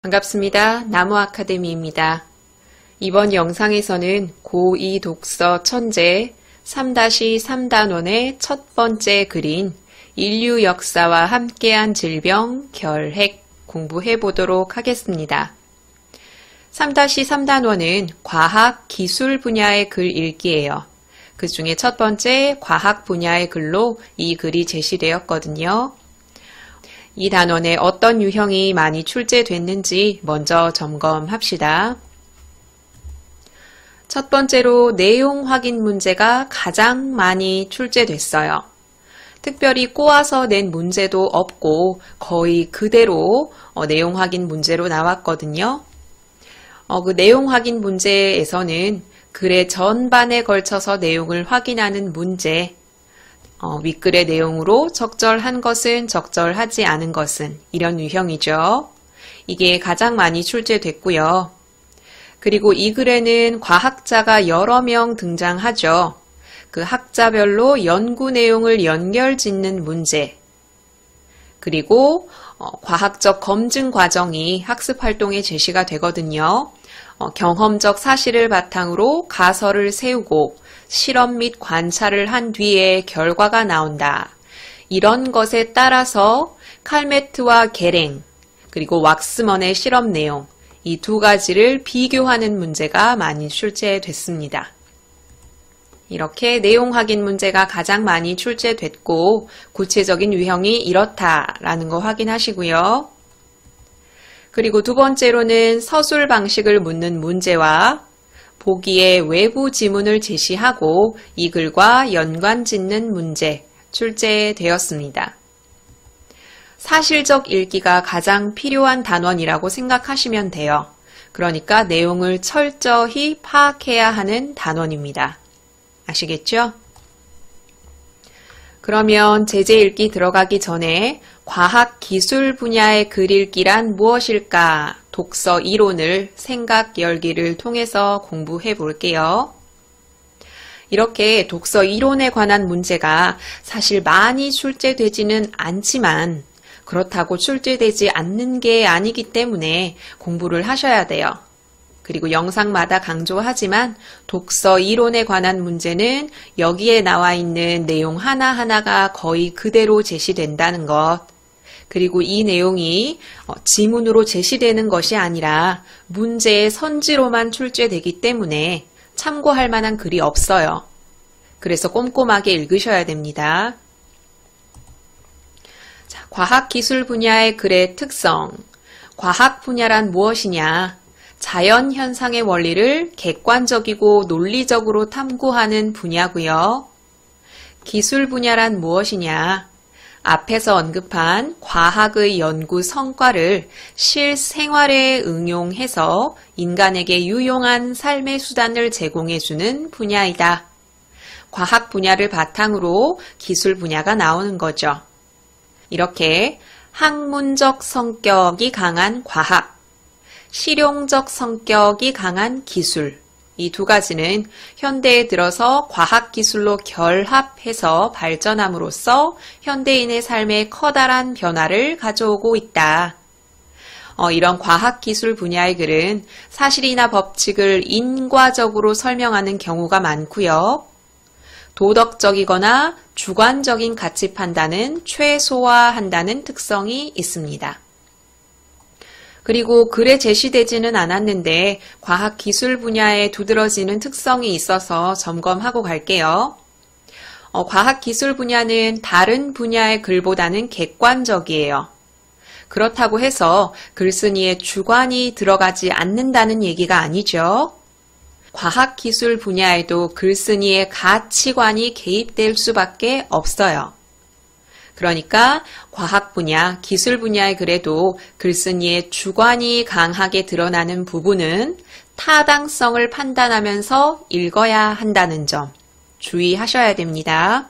반갑습니다. 나무아카데미입니다. 이번 영상에서는 고2 독서 천재 3-3단원의 첫 번째 글인 인류 역사와 함께한 질병, 결핵 공부해 보도록 하겠습니다. 3-3단원은 과학, 기술 분야의 글 읽기예요. 그 중에 첫 번째 과학 분야의 글로 이 글이 제시되었거든요. 이 단원에 어떤 유형이 많이 출제됐는지 먼저 점검합시다. 첫 번째로 내용 확인 문제가 가장 많이 출제됐어요. 특별히 꼬아서 낸 문제도 없고 거의 그대로 내용 확인 문제로 나왔거든요. 그 내용 확인 문제에서는 글의 전반에 걸쳐서 내용을 확인하는 문제, 윗글의 내용으로 적절한 것은 적절하지 않은 것은 이런 유형이죠. 이게 가장 많이 출제됐고요. 그리고 이 글에는 과학자가 여러 명 등장하죠. 그 학자별로 연구 내용을 연결짓는 문제, 그리고 과학적 검증 과정이 학습 활동에 제시가 되거든요. 경험적 사실을 바탕으로 가설을 세우고 실험 및 관찰을 한 뒤에 결과가 나온다. 이런 것에 따라서 칼메트와 게랭, 그리고 왁스먼의 실험 내용, 이 두 가지를 비교하는 문제가 많이 출제됐습니다. 이렇게 내용 확인 문제가 가장 많이 출제됐고 구체적인 유형이 이렇다라는 거 확인하시고요. 그리고 두 번째로는 서술 방식을 묻는 문제와 보기에 외부 지문을 제시하고 이 글과 연관 짓는 문제 출제되었습니다. 사실적 읽기가 가장 필요한 단원이라고 생각하시면 돼요. 그러니까 내용을 철저히 파악해야 하는 단원입니다. 아시겠죠? 그러면 제재 읽기 들어가기 전에 과학 기술 분야의 글 읽기란 무엇일까? 독서 이론을 생각 열기를 통해서 공부해 볼게요. 이렇게 독서 이론에 관한 문제가 사실 많이 출제되지는 않지만 그렇다고 출제되지 않는 게 아니기 때문에 공부를 하셔야 돼요. 그리고 영상마다 강조하지만 독서 이론에 관한 문제는 여기에 나와 있는 내용 하나하나가 거의 그대로 제시된다는 것, 그리고 이 내용이 지문으로 제시되는 것이 아니라 문제의 선지로만 출제되기 때문에 참고할 만한 글이 없어요. 그래서 꼼꼼하게 읽으셔야 됩니다. 자, 과학 기술 분야의 글의 특성. 과학 분야란 무엇이냐? 자연 현상의 원리를 객관적이고 논리적으로 탐구하는 분야고요. 기술 분야란 무엇이냐? 앞에서 언급한 과학의 연구 성과를 실생활에 응용해서 인간에게 유용한 삶의 수단을 제공해주는 분야이다. 과학 분야를 바탕으로 기술 분야가 나오는 거죠. 이렇게 학문적 성격이 강한 과학, 실용적 성격이 강한 기술, 이 두 가지는 현대에 들어서 과학기술로 결합해서 발전함으로써 현대인의 삶에 커다란 변화를 가져오고 있다. 이런 과학기술 분야의 글은 사실이나 법칙을 인과적으로 설명하는 경우가 많고요. 도덕적이거나 주관적인 가치 판단은 최소화한다는 특성이 있습니다. 그리고 글에 제시되지는 않았는데 과학기술 분야에 두드러지는 특성이 있어서 점검하고 갈게요. 과학기술 분야는 다른 분야의 글보다는 객관적이에요. 그렇다고 해서 글쓴이의 주관이 들어가지 않는다는 얘기가 아니죠. 과학기술 분야에도 글쓴이의 가치관이 개입될 수밖에 없어요. 그러니까 과학 분야, 기술 분야의 글에도 글쓴이의 주관이 강하게 드러나는 부분은 타당성을 판단하면서 읽어야 한다는 점 주의하셔야 됩니다.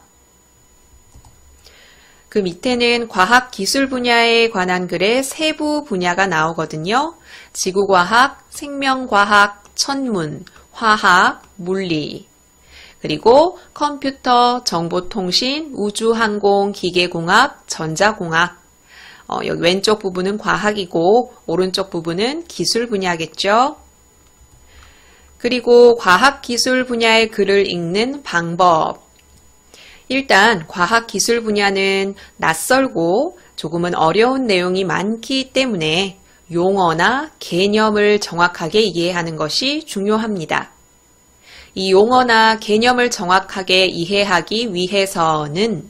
그 밑에는 과학 기술 분야에 관한 글의 세부 분야가 나오거든요. 지구과학, 생명과학, 천문, 화학, 물리, 그리고 컴퓨터, 정보통신, 우주항공, 기계공학, 전자공학, 여기 왼쪽 부분은 과학이고 오른쪽 부분은 기술 분야겠죠. 그리고 과학기술 분야의 글을 읽는 방법. 일단 과학기술 분야는 낯설고 조금은 어려운 내용이 많기 때문에 용어나 개념을 정확하게 이해하는 것이 중요합니다. 이 용어나 개념을 정확하게 이해하기 위해서는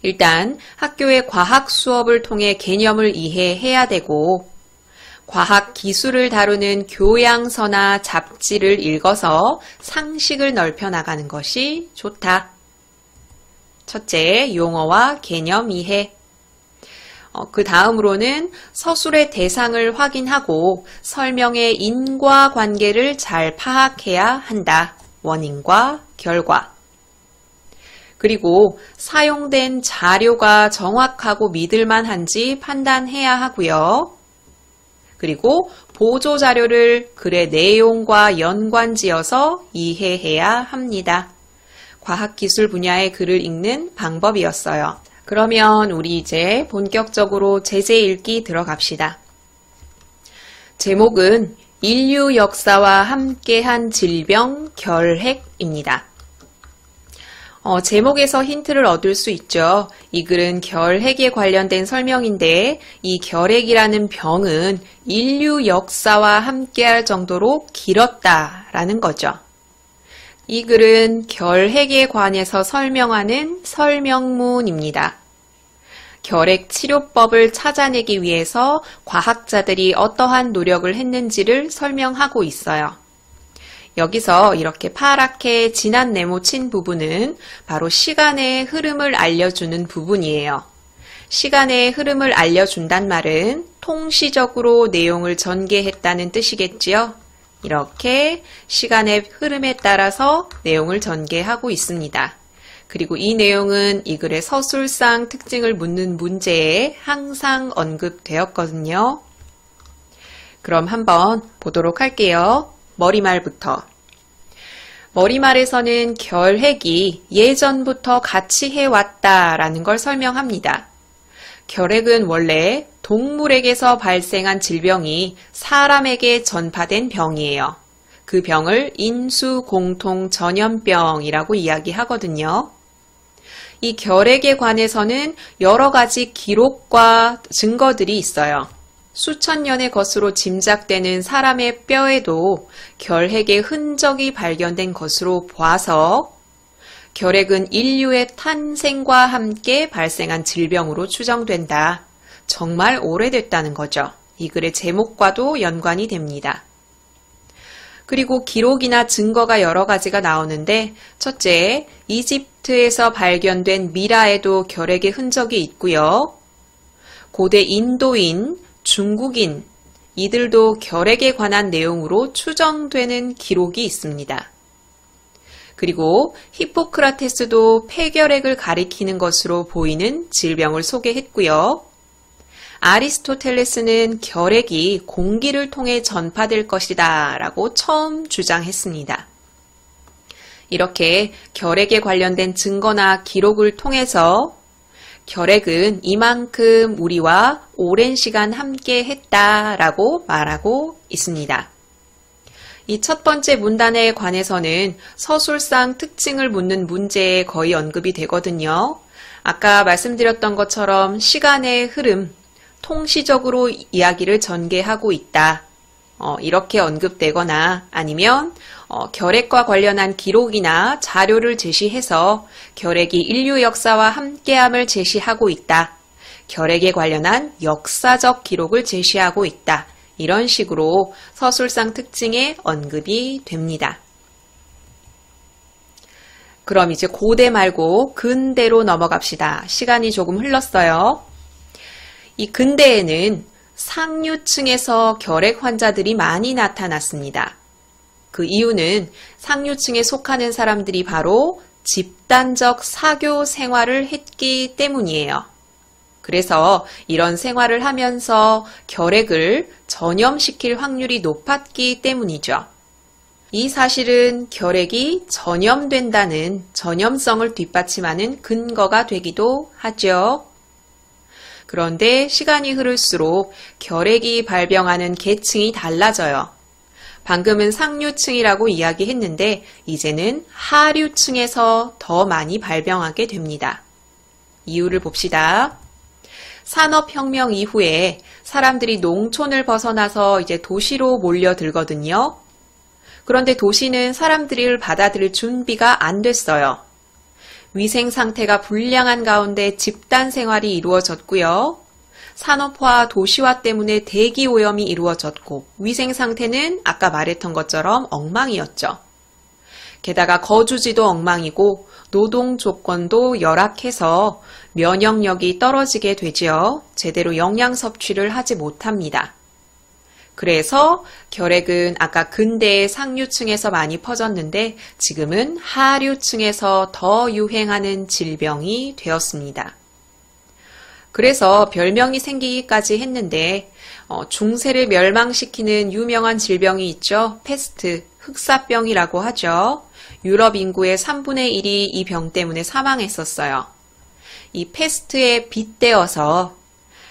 일단 학교의 과학 수업을 통해 개념을 이해해야 되고 과학 기술을 다루는 교양서나 잡지를 읽어서 상식을 넓혀 나가는 것이 좋다. 첫째, 용어와 개념 이해. 그 다음으로는 서술의 대상을 확인하고 설명의 인과관계를 잘 파악해야 한다. 원인과 결과. 그리고 사용된 자료가 정확하고 믿을만한지 판단해야 하고요. 그리고 보조 자료를 글의 내용과 연관지어서 이해해야 합니다. 과학기술 분야의 글을 읽는 방법이었어요. 그러면 우리 이제 본격적으로 제재 읽기 들어갑시다. 제목은 인류 역사와 함께한 질병 결핵입니다. 제목에서 힌트를 얻을 수 있죠. 이 글은 결핵에 관련된 설명인데 이 결핵이라는 병은 인류 역사와 함께할 정도로 길었다라는 거죠. 이 글은 결핵에 관해서 설명하는 설명문입니다. 결핵 치료법을 찾아내기 위해서 과학자들이 어떠한 노력을 했는지를 설명하고 있어요. 여기서 이렇게 파랗게 진한 네모 친 부분은 바로 시간의 흐름을 알려주는 부분이에요. 시간의 흐름을 알려준단 말은 통시적으로 내용을 전개했다는 뜻이겠지요. 이렇게 시간의 흐름에 따라서 내용을 전개하고 있습니다. 그리고 이 내용은 이 글의 서술상 특징을 묻는 문제에 항상 언급되었거든요. 그럼 한번 보도록 할게요. 머리말부터. 머리말에서는 결핵이 예전부터 같이 해왔다라는 걸 설명합니다. 결핵은 원래 동물에게서 발생한 질병이 사람에게 전파된 병이에요. 그 병을 인수공통전염병이라고 이야기하거든요. 이 결핵에 관해서는 여러 가지 기록과 증거들이 있어요. 수천 년의 것으로 짐작되는 사람의 뼈에도 결핵의 흔적이 발견된 것으로 봐서 결핵은 인류의 탄생과 함께 발생한 질병으로 추정된다. 정말 오래됐다는 거죠. 이 글의 제목과도 연관이 됩니다. 그리고 기록이나 증거가 여러 가지가 나오는데 첫째, 이집트에서 발견된 미라에도 결핵의 흔적이 있고요. 고대 인도인, 중국인, 이들도 결핵에 관한 내용으로 추정되는 기록이 있습니다. 그리고 히포크라테스도 폐결핵을 가리키는 것으로 보이는 질병을 소개했고요. 아리스토텔레스는 결핵이 공기를 통해 전파될 것이다 라고 처음 주장했습니다. 이렇게 결핵에 관련된 증거나 기록을 통해서 결핵은 이만큼 우리와 오랜 시간 함께 했다라고 말하고 있습니다. 이 첫 번째 문단에 관해서는 서술상 특징을 묻는 문제에 거의 언급이 되거든요. 아까 말씀드렸던 것처럼 시간의 흐름, 통시적으로 이야기를 전개하고 있다. 이렇게 언급되거나 아니면 결핵과 관련한 기록이나 자료를 제시해서 결핵이 인류 역사와 함께함을 제시하고 있다. 결핵에 관련한 역사적 기록을 제시하고 있다. 이런 식으로 서술상 특징에 언급이 됩니다. 그럼 이제 고대 말고 근대로 넘어갑시다. 시간이 조금 흘렀어요. 이 근대에는 상류층에서 결핵 환자들이 많이 나타났습니다. 그 이유는 상류층에 속하는 사람들이 바로 집단적 사교 생활을 했기 때문이에요. 그래서 이런 생활을 하면서 결핵을 전염시킬 확률이 높았기 때문이죠. 이 사실은 결핵이 전염된다는 전염성을 뒷받침하는 근거가 되기도 하죠. 그런데 시간이 흐를수록 결핵이 발병하는 계층이 달라져요. 방금은 상류층이라고 이야기했는데 이제는 하류층에서 더 많이 발병하게 됩니다. 이유를 봅시다. 산업혁명 이후에 사람들이 농촌을 벗어나서 이제 도시로 몰려들거든요. 그런데 도시는 사람들을 받아들일 준비가 안 됐어요. 위생 상태가 불량한 가운데 집단 생활이 이루어졌고요. 산업화, 도시화 때문에 대기 오염이 이루어졌고 위생 상태는 아까 말했던 것처럼 엉망이었죠. 게다가 거주지도 엉망이고 노동 조건도 열악해서 면역력이 떨어지게 되지요. 제대로 영양 섭취를 하지 못합니다. 그래서 결핵은 아까 근대의 상류층에서 많이 퍼졌는데 지금은 하류층에서 더 유행하는 질병이 되었습니다. 그래서 별명이 생기기까지 했는데 중세를 멸망시키는 유명한 질병이 있죠. 페스트, 흑사병이라고 하죠. 유럽 인구의 3분의 1이 이 병 때문에 사망했었어요. 이 페스트에 빗대어서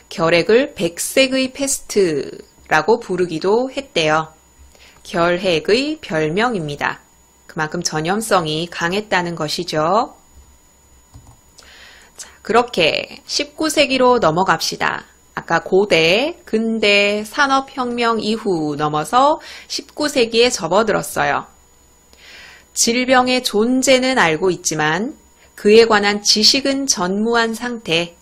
결핵을 백색의 페스트라고 부르기도 했대요. 결핵의 별명입니다. 그만큼 전염성이 강했다는 것이죠. 자, 그렇게 19세기로 넘어갑시다. 아까 고대, 근대, 산업혁명 이후 넘어서 19세기에 접어들었어요. 질병의 존재는 알고 있지만 그에 관한 지식은 전무한 상태.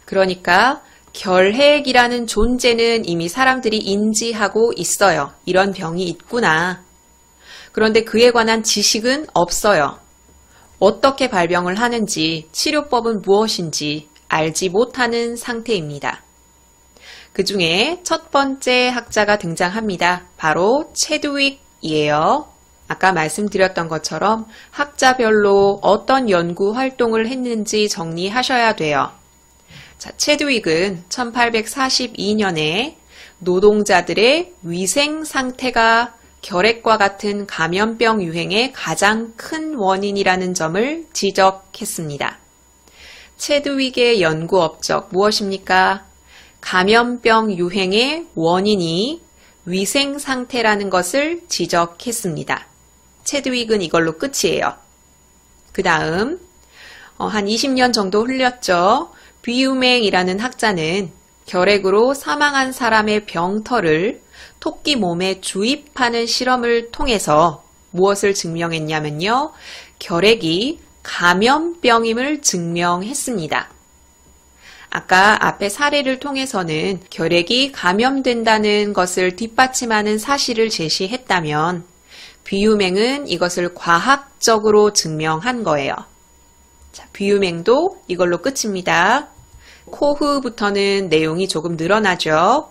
그러니까 결핵이라는 존재는 이미 사람들이 인지하고 있어요. 이런 병이 있구나. 그런데 그에 관한 지식은 없어요. 어떻게 발병을 하는지, 치료법은 무엇인지 알지 못하는 상태입니다. 그 중에 첫 번째 학자가 등장합니다. 바로 체드윅이에요. 아까 말씀드렸던 것처럼 학자별로 어떤 연구 활동을 했는지 정리하셔야 돼요. 자, 체드윅은 1842년에 노동자들의 위생 상태가 결핵과 같은 감염병 유행의 가장 큰 원인이라는 점을 지적했습니다. 체드윅의 연구 업적 무엇입니까? 감염병 유행의 원인이 위생 상태라는 것을 지적했습니다. 체드윅은 이걸로 끝이에요. 그 다음 한 20년 정도 흘렸죠. 뷔유맹이라는 학자는 결핵으로 사망한 사람의 병털을 토끼 몸에 주입하는 실험을 통해서 무엇을 증명했냐면요. 결핵이 감염병임을 증명했습니다. 아까 앞에 사례를 통해서는 결핵이 감염된다는 것을 뒷받침하는 사실을 제시했다면 뷔유맹은 이것을 과학적으로 증명한 거예요. 자, 뷔유맹도 이걸로 끝입니다. 코흐부터는 내용이 조금 늘어나죠.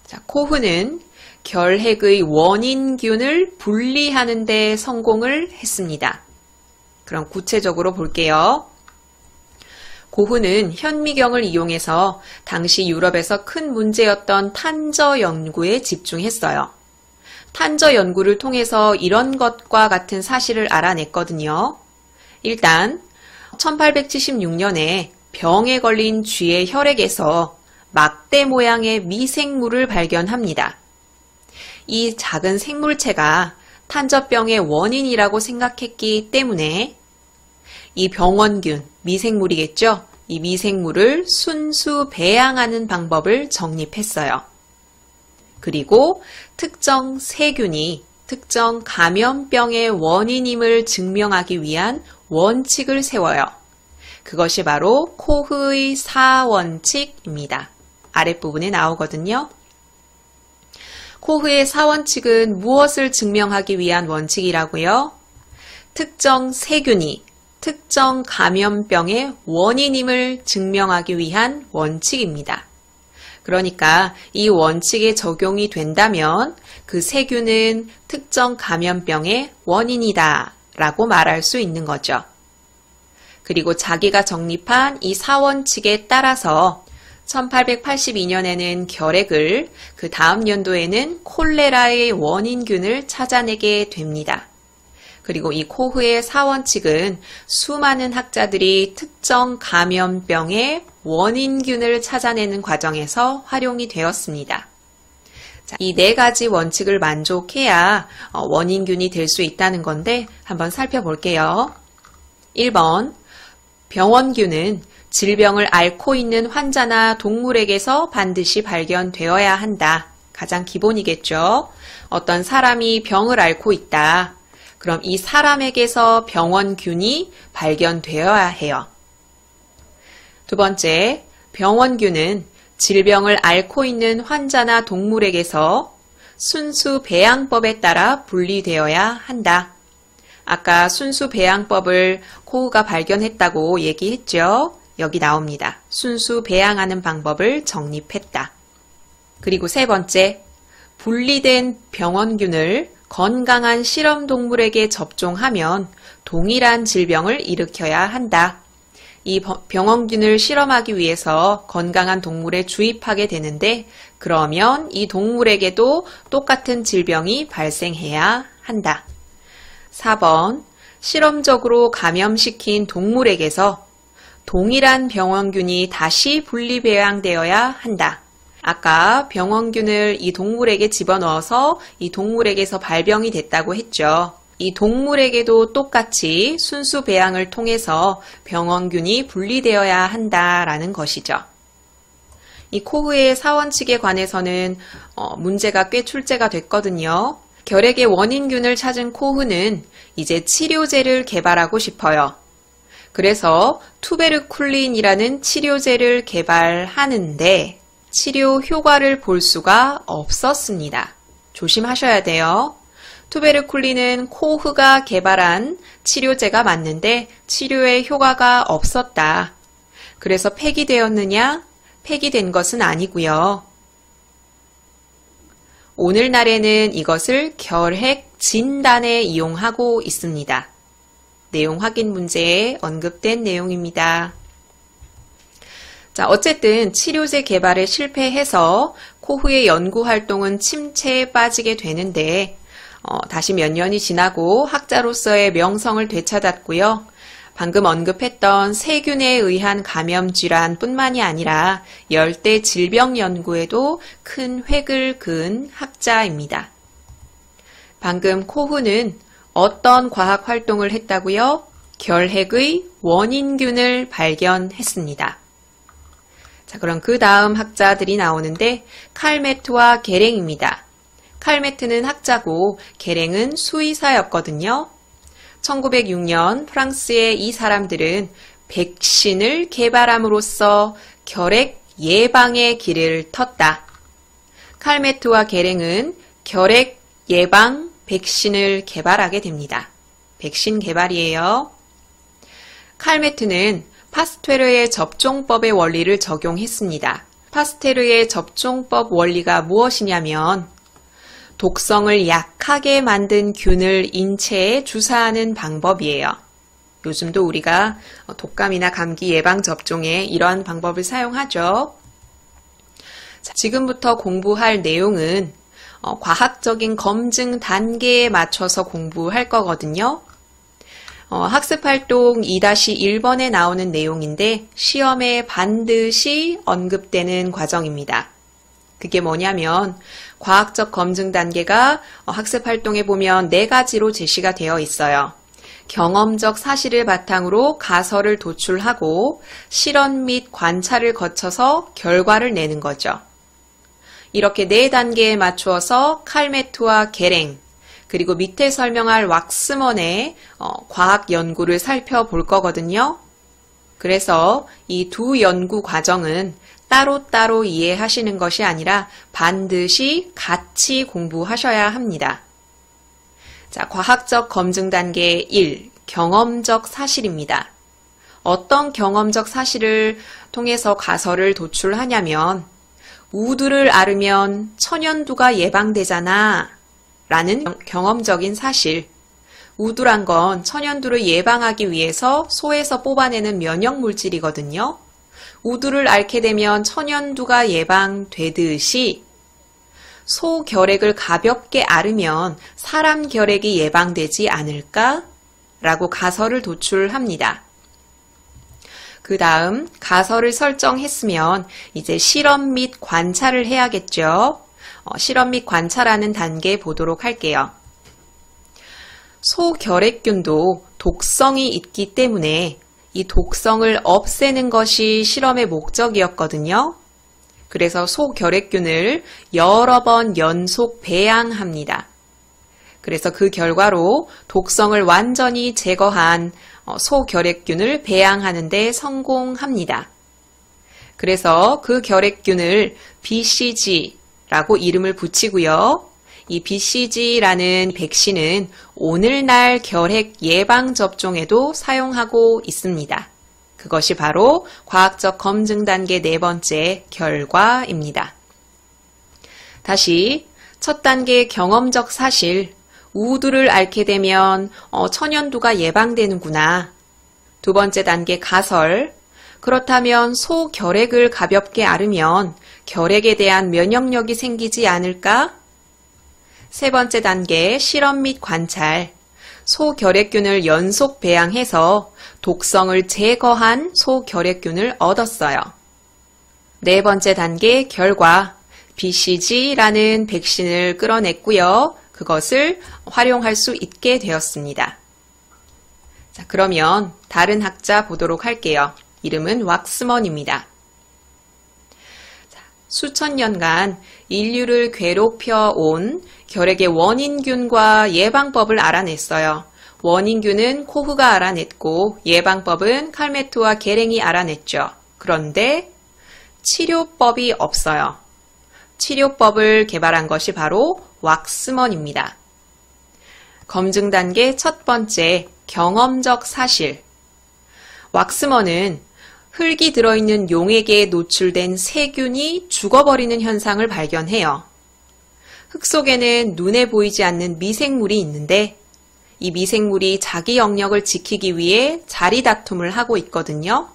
자, 코흐는 결핵의 원인균을 분리하는 데 성공을 했습니다. 그럼 구체적으로 볼게요. 고흐는 현미경을 이용해서 당시 유럽에서 큰 문제였던 탄저 연구에 집중했어요. 탄저 연구를 통해서 이런 것과 같은 사실을 알아냈거든요. 일단 1876년에 병에 걸린 쥐의 혈액에서 막대 모양의 미생물을 발견합니다. 이 작은 생물체가 탄저병의 원인이라고 생각했기 때문에 이 병원균, 미생물이겠죠? 이 미생물을 순수 배양하는 방법을 정립했어요. 그리고 특정 세균이 특정 감염병의 원인임을 증명하기 위한 원칙을 세워요. 그것이 바로 코흐의 4원칙입니다. 아랫부분에 나오거든요. 코흐의 4원칙은 무엇을 증명하기 위한 원칙이라고요? 특정 세균이 특정 감염병의 원인임을 증명하기 위한 원칙입니다. 그러니까 이 원칙에 적용이 된다면 그 세균은 특정 감염병의 원인이다 라고 말할 수 있는 거죠. 그리고 자기가 정립한 이 4원칙에 따라서 1882년에는 결핵을, 그 다음 연도에는 콜레라의 원인균을 찾아내게 됩니다. 그리고 이 코흐의 4원칙은 수많은 학자들이 특정 감염병의 원인균을 찾아내는 과정에서 활용이 되었습니다. 이 4가지 원칙을 만족해야 원인균이 될 수 있다는 건데 한번 살펴볼게요. 1번, 병원균은 질병을 앓고 있는 환자나 동물에게서 반드시 발견되어야 한다. 가장 기본이겠죠. 어떤 사람이 병을 앓고 있다. 그럼 이 사람에게서 병원균이 발견되어야 해요. 두 번째, 병원균은 질병을 앓고 있는 환자나 동물에게서 순수 배양법에 따라 분리되어야 한다. 아까 순수 배양법을 코흐가 발견했다고 얘기했죠. 여기 나옵니다. 순수 배양하는 방법을 정립했다. 그리고 세 번째, 분리된 병원균을 건강한 실험동물에게 접종하면 동일한 질병을 일으켜야 한다. 이 병원균을 실험하기 위해서 건강한 동물에 주입하게 되는데 그러면 이 동물에게도 똑같은 질병이 발생해야 한다. 4번, 실험적으로 감염시킨 동물에게서 동일한 병원균이 다시 분리배양되어야 한다. 아까 병원균을 이 동물에게 집어넣어서 이 동물에게서 발병이 됐다고 했죠. 이 동물에게도 똑같이 순수 배양을 통해서 병원균이 분리되어야 한다라는 것이죠. 이 코흐의 4원칙에 관해서는 문제가 꽤 출제가 됐거든요. 결핵의 원인균을 찾은 코흐는 이제 치료제를 개발하고 싶어요. 그래서 투베르쿨린이라는 치료제를 개발하는데 치료 효과를 볼 수가 없었습니다. 조심하셔야 돼요. 투베르쿨린은 코흐가 개발한 치료제가 맞는데 치료에 효과가 없었다. 그래서 폐기되었느냐? 폐기된 것은 아니고요. 오늘날에는 이것을 결핵 진단에 이용하고 있습니다. 내용 확인 문제에 언급된 내용입니다. 자, 어쨌든 치료제 개발에 실패해서 코흐의 연구 활동은 침체에 빠지게 되는데 다시 몇 년이 지나고 학자로서의 명성을 되찾았고요. 방금 언급했던 세균에 의한 감염 질환뿐만이 아니라 열대 질병 연구에도 큰 획을 그은 학자입니다. 방금 코흐는 어떤 과학 활동을 했다고요? 결핵의 원인균을 발견했습니다. 자, 그럼 그 다음 학자들이 나오는데 칼메트와 게랭입니다. 칼메트는 학자고 게랭은 수의사였거든요. 1906년 프랑스의 이 사람들은 백신을 개발함으로써 결핵 예방의 길을 텄다. 칼메트와 게랭은 결핵 예방 백신을 개발하게 됩니다. 백신 개발이에요. 칼메트는 파스테르의 접종법의 원리를 적용했습니다. 파스테르의 접종법 원리가 무엇이냐면 독성을 약하게 만든 균을 인체에 주사하는 방법이에요. 요즘도 우리가 독감이나 감기 예방 접종에 이러한 방법을 사용하죠. 자, 지금부터 공부할 내용은 과학적인 검증 단계에 맞춰서 공부할 거거든요. 학습활동 2-1번에 나오는 내용인데 시험에 반드시 언급되는 과정입니다. 그게 뭐냐면 과학적 검증 단계가 학습활동에 보면 4가지로 제시가 되어 있어요. 경험적 사실을 바탕으로 가설을 도출하고 실험 및 관찰을 거쳐서 결과를 내는 거죠. 이렇게 4단계에 맞추어서 칼메트와 게랭, 그리고 밑에 설명할 왁스먼의 과학 연구를 살펴볼 거거든요. 그래서 이 두 연구 과정은 따로따로 이해하시는 것이 아니라 반드시 같이 공부하셔야 합니다. 자, 과학적 검증 단계 1, 경험적 사실입니다. 어떤 경험적 사실을 통해서 가설을 도출하냐면 우두를 앓으면 천연두가 예방되잖아 라는 경험적인 사실. 우두란 건 천연두를 예방하기 위해서 소에서 뽑아내는 면역물질이거든요. 우두를 앓게 되면 천연두가 예방되듯이 소 결핵을 가볍게 앓으면 사람 결핵이 예방되지 않을까? 라고 가설을 도출합니다. 그 다음 가설을 설정했으면 이제 실험 및 관찰을 해야겠죠. 실험 및 관찰하는 단계 보도록 할게요. 소결핵균도 독성이 있기 때문에 이 독성을 없애는 것이 실험의 목적이었거든요. 그래서 소결핵균을 여러 번 연속 배양합니다. 그래서 그 결과로 독성을 완전히 제거한 소결핵균을 배양하는 데 성공합니다. 그래서 그 결핵균을 BCG라고 이름을 붙이고요. 이 BCG라는 백신은 오늘날 결핵 예방 접종에도 사용하고 있습니다. 그것이 바로 과학적 검증 단계 4번째 결과입니다. 다시 첫 단계 경험적 사실, 우두를 앓게 되면 천연두가 예방되는구나. 두 번째 단계 가설, 그렇다면 소결핵을 가볍게 앓으면 결핵에 대한 면역력이 생기지 않을까? 세 번째 단계 실험 및 관찰, 소결핵균을 연속 배양해서 독성을 제거한 소결핵균을 얻었어요. 네 번째 단계 결과, BCG라는 백신을 끌어냈고요. 그것을 활용할 수 있게 되었습니다. 자, 그러면 다른 학자 보도록 할게요. 이름은 왁스먼입니다. 수천 년간 인류를 괴롭혀 온 결핵의 원인균과 예방법을 알아냈어요. 원인균은 코흐가 알아냈고 예방법은 칼메트와 게랭이 알아냈죠. 그런데 치료법이 없어요. 치료법을 개발한 것이 바로 왁스먼입니다. 검증 단계 첫 번째, 경험적 사실. 왁스먼은 흙이 들어있는 용액에 노출된 세균이 죽어버리는 현상을 발견해요. 흙 속에는 눈에 보이지 않는 미생물이 있는데 이 미생물이 자기 영역을 지키기 위해 자리다툼을 하고 있거든요.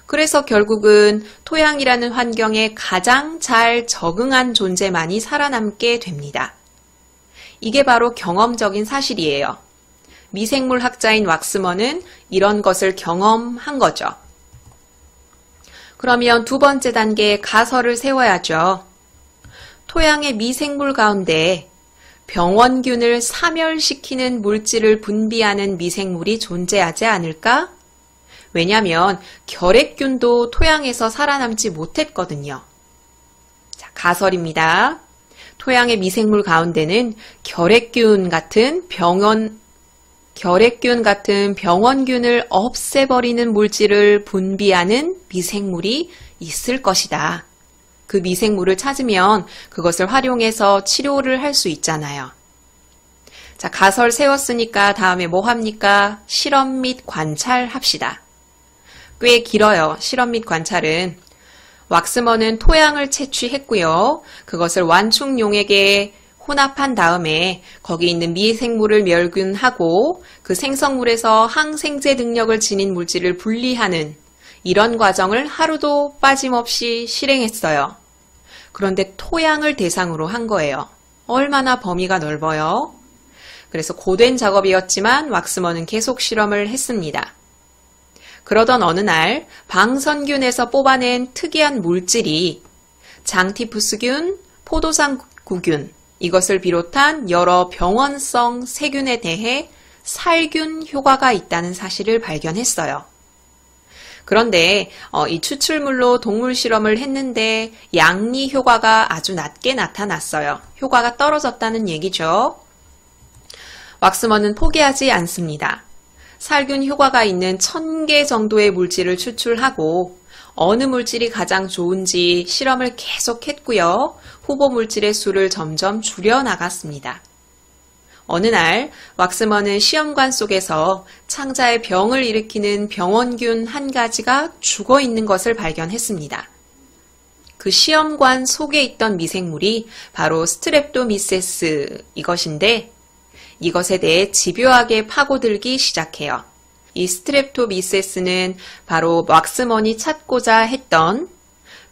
그래서 결국은 토양이라는 환경에 가장 잘 적응한 존재만이 살아남게 됩니다. 이게 바로 경험적인 사실이에요. 미생물 학자인 왁스먼은 이런 것을 경험한 거죠. 그러면 두 번째 단계에 가설을 세워야죠. 토양의 미생물 가운데 병원균을 사멸시키는 물질을 분비하는 미생물이 존재하지 않을까? 왜냐하면 결핵균도 토양에서 살아남지 못했거든요. 자, 가설입니다. 토양의 미생물 가운데는 결핵균 같은 병원균을 없애버리는 물질을 분비하는 미생물이 있을 것이다. 그 미생물을 찾으면 그것을 활용해서 치료를 할 수 있잖아요. 자, 가설 세웠으니까 다음에 뭐 합니까? 실험 및 관찰합시다. 꽤 길어요. 실험 및 관찰은. 왁스먼은 토양을 채취했고요. 그것을 완충 용액에 혼합한 다음에 거기 있는 미생물을 멸균하고 그 생성물에서 항생제 능력을 지닌 물질을 분리하는 이런 과정을 하루도 빠짐없이 실행했어요. 그런데 토양을 대상으로 한 거예요. 얼마나 범위가 넓어요? 그래서 고된 작업이었지만 왁스먼은 계속 실험을 했습니다. 그러던 어느 날 방선균에서 뽑아낸 특이한 물질이 장티푸스균, 포도상구균, 이것을 비롯한 여러 병원성 세균에 대해 살균 효과가 있다는 사실을 발견했어요. 그런데 이 추출물로 동물 실험을 했는데 양리 효과가 아주 낮게 나타났어요. 효과가 떨어졌다는 얘기죠. 왁스먼은 포기하지 않습니다. 살균 효과가 있는 1000개 정도의 물질을 추출하고 어느 물질이 가장 좋은지 실험을 계속했고요. 후보 물질의 수를 점점 줄여나갔습니다. 어느 날 왁스먼은 시험관 속에서 창자에 병을 일으키는 병원균 한 가지가 죽어있는 것을 발견했습니다. 그 시험관 속에 있던 미생물이 바로 스트랩토미세스 이것인데 이것에 대해 집요하게 파고들기 시작해요. 이 스트랩토미세스는 바로 왁스먼이 찾고자 했던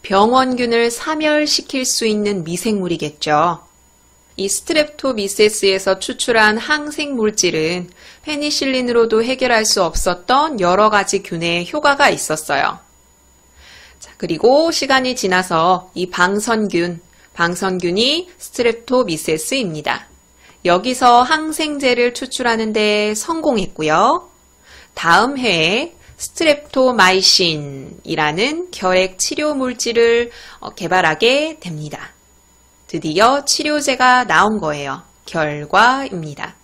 병원균을 사멸시킬 수 있는 미생물이겠죠. 이 스트랩토미세스에서 추출한 항생 물질은 페니실린으로도 해결할 수 없었던 여러 가지 균에 효과가 있었어요. 자, 그리고 시간이 지나서 이 방선균이 스트랩토미세스입니다. 여기서 항생제를 추출하는 데 성공했고요. 다음 해에 스트랩토마이신이라는 결핵 치료 물질을 개발하게 됩니다. 드디어 치료제가 나온 거예요. 결과입니다.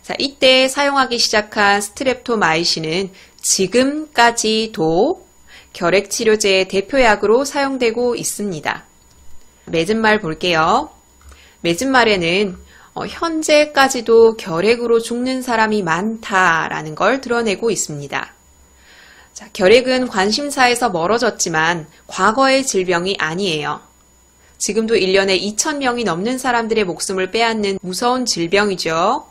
자, 이때 사용하기 시작한 스트랩토마이신은 지금까지도 결핵 치료제의 대표약으로 사용되고 있습니다. 맺은 말 볼게요. 맺은 말에는 현재까지도 결핵으로 죽는 사람이 많다라는 걸 드러내고 있습니다. 자, 결핵은 관심사에서 멀어졌지만 과거의 질병이 아니에요. 지금도 1년에 2,000명이 넘는 사람들의 목숨을 빼앗는 무서운 질병이죠.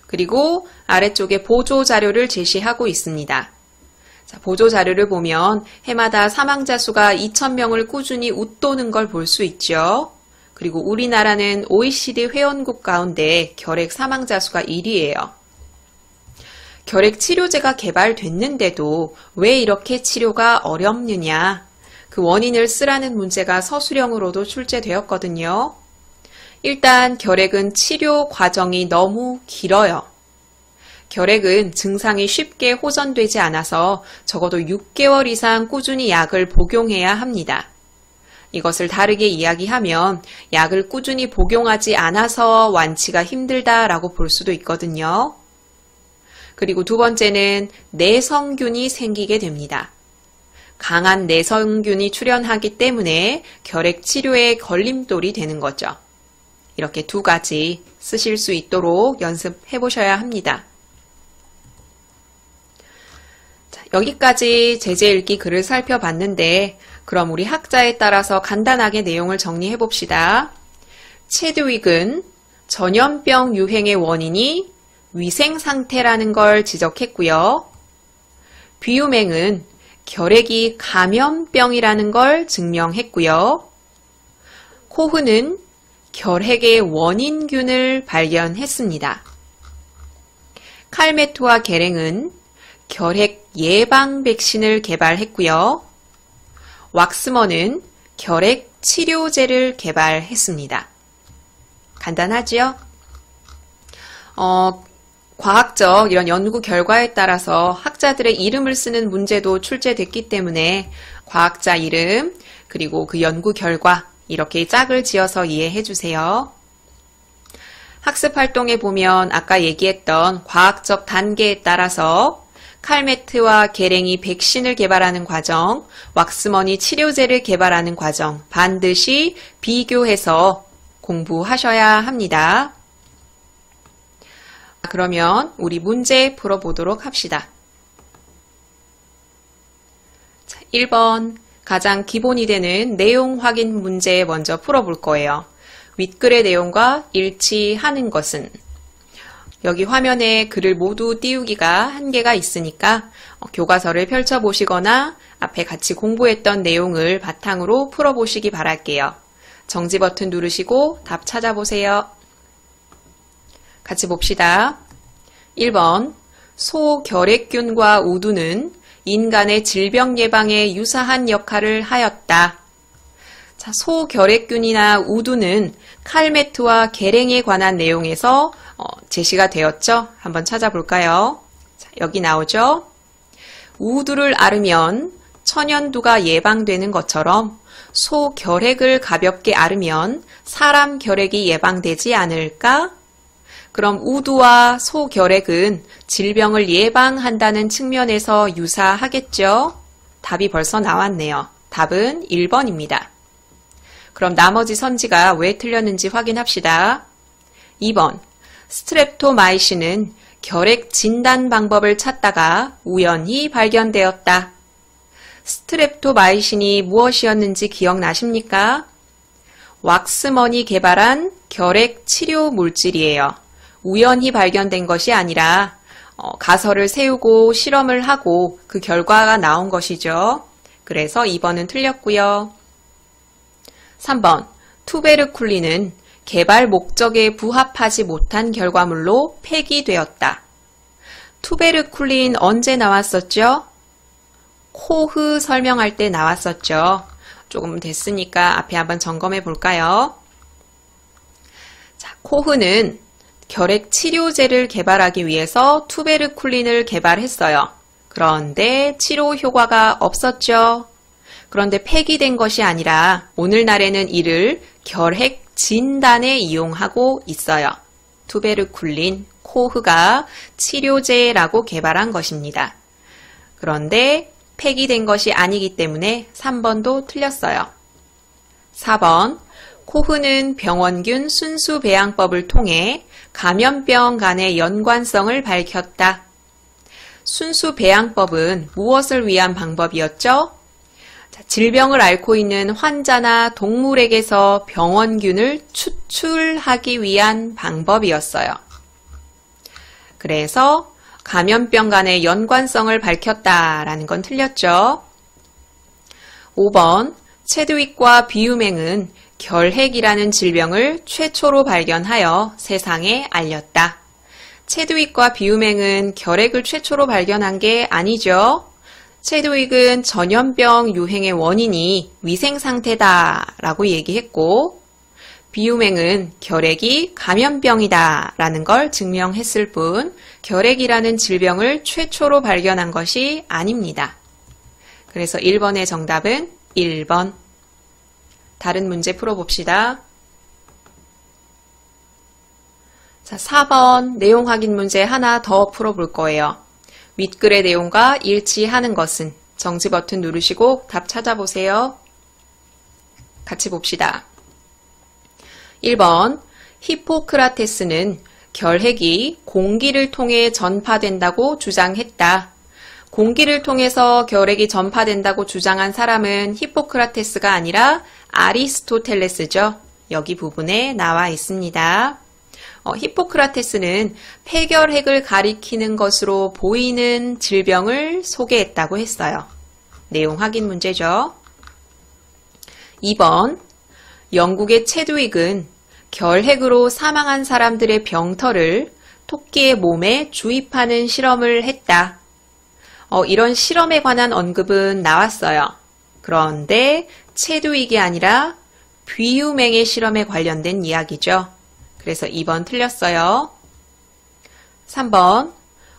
그리고 아래쪽에 보조 자료를 제시하고 있습니다. 자, 보조 자료를 보면 해마다 사망자 수가 2,000명을 꾸준히 웃도는 걸 볼 수 있죠. 그리고 우리나라는 OECD 회원국 가운데 결핵 사망자 수가 1위예요. 결핵 치료제가 개발됐는데도 왜 이렇게 치료가 어렵느냐? 그 원인을 쓰라는 문제가 서술형으로도 출제되었거든요. 일단 결핵은 치료 과정이 너무 길어요. 결핵은 증상이 쉽게 호전되지 않아서 적어도 6개월 이상 꾸준히 약을 복용해야 합니다. 이것을 다르게 이야기하면 약을 꾸준히 복용하지 않아서 완치가 힘들다라고 볼 수도 있거든요. 그리고 두 번째는 내성균이 생기게 됩니다. 강한 내성균이 출현하기 때문에 결핵 치료에 걸림돌이 되는 거죠. 이렇게 두 가지 쓰실 수 있도록 연습해 보셔야 합니다. 자, 여기까지 제재 읽기 글을 살펴봤는데 그럼 우리 학자에 따라서 간단하게 내용을 정리해 봅시다. 체드윅은 전염병 유행의 원인이 위생 상태라는 걸 지적했고요. 뷔유맹은 결핵이 감염병이라는 걸 증명했고요. 코흐는 결핵의 원인균을 발견했습니다. 칼메트와 게랭은 결핵 예방 백신을 개발했고요. 왁스먼은 결핵 치료제를 개발했습니다. 간단하지요? 과학적 이런 연구 결과에 따라서 학자들의 이름을 쓰는 문제도 출제됐기 때문에 과학자 이름 그리고 그 연구 결과 이렇게 짝을 지어서 이해해 주세요. 학습 활동에 보면 아까 얘기했던 과학적 단계에 따라서 칼메트와 게랭이 백신을 개발하는 과정, 왁스먼이 치료제를 개발하는 과정 반드시 비교해서 공부하셔야 합니다. 그러면 우리 문제 풀어보도록 합시다. 자, 1번 가장 기본이 되는 내용 확인 문제 먼저 풀어볼 거예요. 윗글의 내용과 일치하는 것은 여기 화면에 글을 모두 띄우기가 한계가 있으니까 교과서를 펼쳐보시거나 앞에 같이 공부했던 내용을 바탕으로 풀어보시기 바랄게요. 정지 버튼 누르시고 답 찾아보세요. 같이 봅시다. 1번 소결핵균과 우두는 인간의 질병 예방에 유사한 역할을 하였다. 자, 소결핵균이나 우두는 칼메트와 게랭에 관한 내용에서 제시가 되었죠? 한번 찾아볼까요? 자, 여기 나오죠? 우두를 앓으면 천연두가 예방되는 것처럼 소결핵을 가볍게 앓으면 사람 결핵이 예방되지 않을까? 그럼 우두와 소결핵은 질병을 예방한다는 측면에서 유사하겠죠? 답이 벌써 나왔네요. 답은 1번입니다. 그럼 나머지 선지가 왜 틀렸는지 확인합시다. 2번 스트랩토마이신은 결핵 진단 방법을 찾다가 우연히 발견되었다. 스트랩토마이신이 무엇이었는지 기억나십니까? 왁스먼이 개발한 결핵 치료 물질이에요. 우연히 발견된 것이 아니라 가설을 세우고 실험을 하고 그 결과가 나온 것이죠. 그래서 2번은 틀렸고요. 3번, 투베르쿨린은 개발 목적에 부합하지 못한 결과물로 폐기되었다. 투베르쿨린 언제 나왔었죠? 코흐 설명할 때 나왔었죠. 조금 됐으니까 앞에 한번 점검해 볼까요? 자, 코흐는 결핵 치료제를 개발하기 위해서 투베르쿨린을 개발했어요. 그런데 치료 효과가 없었죠. 그런데 폐기된 것이 아니라 오늘날에는 이를 결핵 진단에 이용하고 있어요. 투베르쿨린, 코흐가 치료제라고 개발한 것입니다. 그런데 폐기된 것이 아니기 때문에 3번도 틀렸어요. 4번, 코흐는 병원균 순수 배양법을 통해 감염병 간의 연관성을 밝혔다. 순수 배양법은 무엇을 위한 방법이었죠? 질병을 앓고 있는 환자나 동물에게서 병원균을 추출하기 위한 방법이었어요. 그래서 감염병 간의 연관성을 밝혔다라는 건 틀렸죠. 5번, 체드윅과 비유맹은 결핵이라는 질병을 최초로 발견하여 세상에 알렸다. 체드윅과 비유맹은 결핵을 최초로 발견한 게 아니죠. 체드윅은 전염병 유행의 원인이 위생 상태다 라고 얘기했고, 비유맹은 결핵이 감염병이다 라는 걸 증명했을 뿐 결핵이라는 질병을 최초로 발견한 것이 아닙니다. 그래서 1번의 정답은 1번. 다른 문제 풀어봅시다. 자, 4번 내용 확인 문제 하나 더 풀어볼 거예요. 윗글의 내용과 일치하는 것은 정지 버튼 누르시고 답 찾아보세요. 같이 봅시다. 1번, 히포크라테스는 결핵이 공기를 통해 전파된다고 주장했다. 공기를 통해서 결핵이 전파된다고 주장한 사람은 히포크라테스가 아니라 아리스토텔레스죠. 여기 부분에 나와 있습니다. 히포크라테스는 폐결핵을 가리키는 것으로 보이는 질병을 소개했다고 했어요. 내용 확인 문제죠. 2번, 영국의 체드윅은 결핵으로 사망한 사람들의 병털을 토끼의 몸에 주입하는 실험을 했다. 이런 실험에 관한 언급은 나왔어요. 그런데 체드윅이 아니라 비유맹의 실험에 관련된 이야기죠. 그래서 2번 틀렸어요. 3번,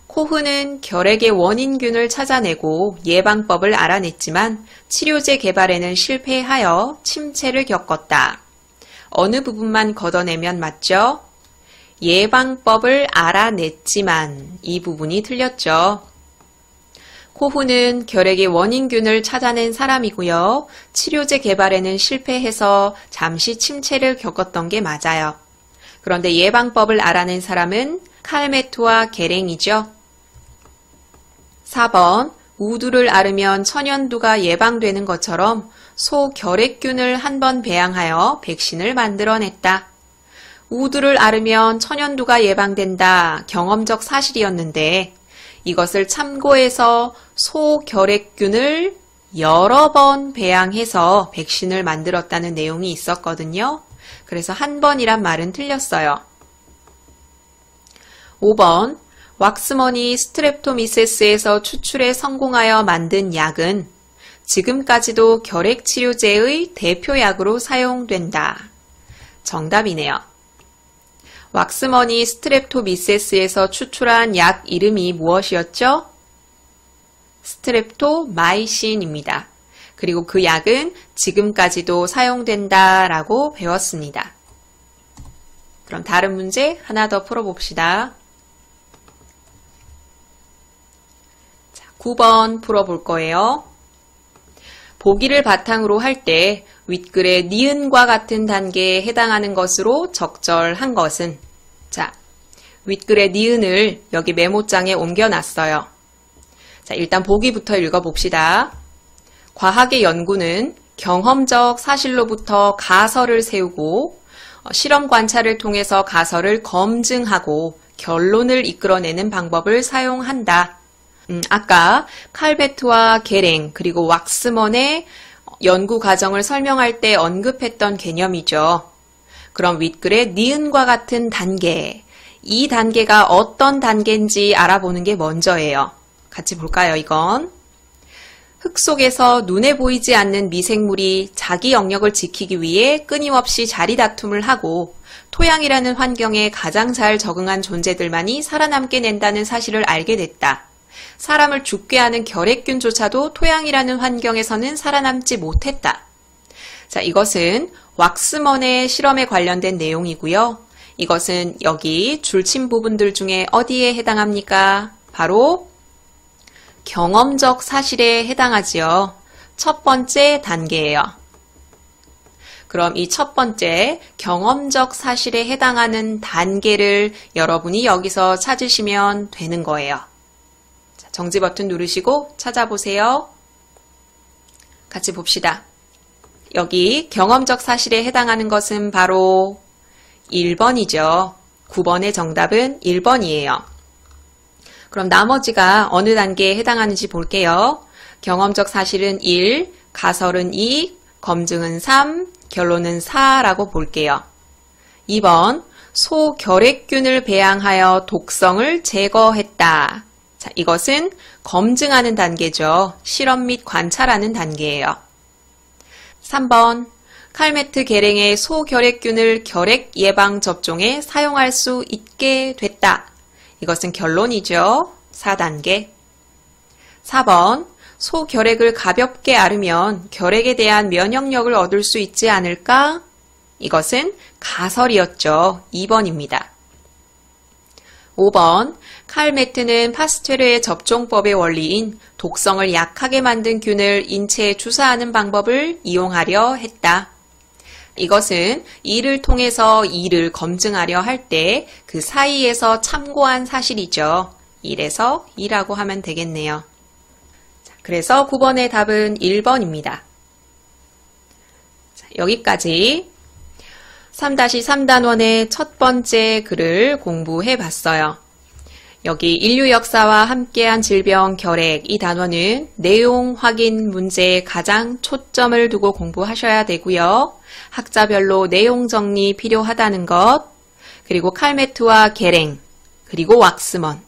코흐는 결핵의 원인균을 찾아내고 예방법을 알아냈지만 치료제 개발에는 실패하여 침체를 겪었다. 어느 부분만 걷어내면 맞죠? 예방법을 알아냈지만 이 부분이 틀렸죠. 코흐는 결핵의 원인균을 찾아낸 사람이고요. 치료제 개발에는 실패해서 잠시 침체를 겪었던 게 맞아요. 그런데 예방법을 알아낸 사람은 칼메트와 게랭이죠. 4번, 우두를 앓으면 천연두가 예방되는 것처럼 소결핵균을 한 번 배양하여 백신을 만들어냈다. 우두를 앓으면 천연두가 예방된다. 경험적 사실이었는데 이것을 참고해서 소결핵균을 여러 번 배양해서 백신을 만들었다는 내용이 있었거든요. 그래서 한 번이란 말은 틀렸어요. 5번, 왁스머니 스트랩토미세스에서 추출에 성공하여 만든 약은 지금까지도 결핵 치료제의 대표약으로 사용된다. 정답이네요. 왁스머니 스트랩토미세스에서 추출한 약 이름이 무엇이었죠? 스트랩토마이신입니다. 그리고 그 약은 지금까지도 사용된다라고 배웠습니다. 그럼 다른 문제 하나 더 풀어봅시다. 자, 9번 풀어볼 거예요. 보기를 바탕으로 할 때 윗글의 니은과 같은 단계에 해당하는 것으로 적절한 것은, 자, 윗글의 니은을 여기 메모장에 옮겨놨어요. 자, 일단 보기부터 읽어봅시다. 과학의 연구는 경험적 사실로부터 가설을 세우고 실험 관찰을 통해서 가설을 검증하고 결론을 이끌어내는 방법을 사용한다. 아까 칼베트와 게랭 그리고 왁스먼의 연구 과정을 설명할 때 언급했던 개념이죠. 그럼 윗글의 니은과 같은 단계, 이 단계가 어떤 단계인지 알아보는 게 먼저예요. 같이 볼까요, 이건? 흙 속에서 눈에 보이지 않는 미생물이 자기 영역을 지키기 위해 끊임없이 자리다툼을 하고 토양이라는 환경에 가장 잘 적응한 존재들만이 살아남게 낸다는 사실을 알게 됐다. 사람을 죽게 하는 결핵균조차도 토양이라는 환경에서는 살아남지 못했다. 자, 이것은 왁스먼의 실험에 관련된 내용이고요. 이것은 여기 줄친 부분들 중에 어디에 해당합니까? 바로 경험적 사실에 해당하지요. 첫 번째 단계예요. 그럼 이 첫 번째 경험적 사실에 해당하는 단계를 여러분이 여기서 찾으시면 되는 거예요. 자, 정지 버튼 누르시고 찾아보세요. 같이 봅시다. 여기 경험적 사실에 해당하는 것은 바로 1번이죠. 9번의 정답은 1번이에요. 그럼 나머지가 어느 단계에 해당하는지 볼게요. 경험적 사실은 1, 가설은 2, 검증은 3, 결론은 4라고 볼게요. 2번, 소결핵균을 배양하여 독성을 제거했다. 자, 이것은 검증하는 단계죠. 실험 및 관찰하는 단계예요. 3번, 칼메트 계랭의 소결핵균을 결핵 예방 접종에 사용할 수 있게 됐다. 이것은 결론이죠. 4단계. 4번, 소결핵을 가볍게 앓으면 결핵에 대한 면역력을 얻을 수 있지 않을까? 이것은 가설이었죠. 2번입니다. 5번, 칼메트는 파스테르의 접종법의 원리인 독성을 약하게 만든 균을 인체에 주사하는 방법을 이용하려 했다. 이것은 이를 통해서 이를 검증하려 할 때 그 사이에서 참고한 사실이죠. 1에서 2라고 하면 되겠네요. 자, 그래서 9번의 답은 1번입니다. 자, 여기까지 3-3단원의 첫 번째 글을 공부해 봤어요. 여기 인류 역사와 함께한 질병 결핵 이 단원은 내용 확인 문제에 가장 초점을 두고 공부하셔야 되고요. 학자별로 내용 정리 필요하다는 것, 그리고 칼메트와 게랭, 그리고 왁스먼.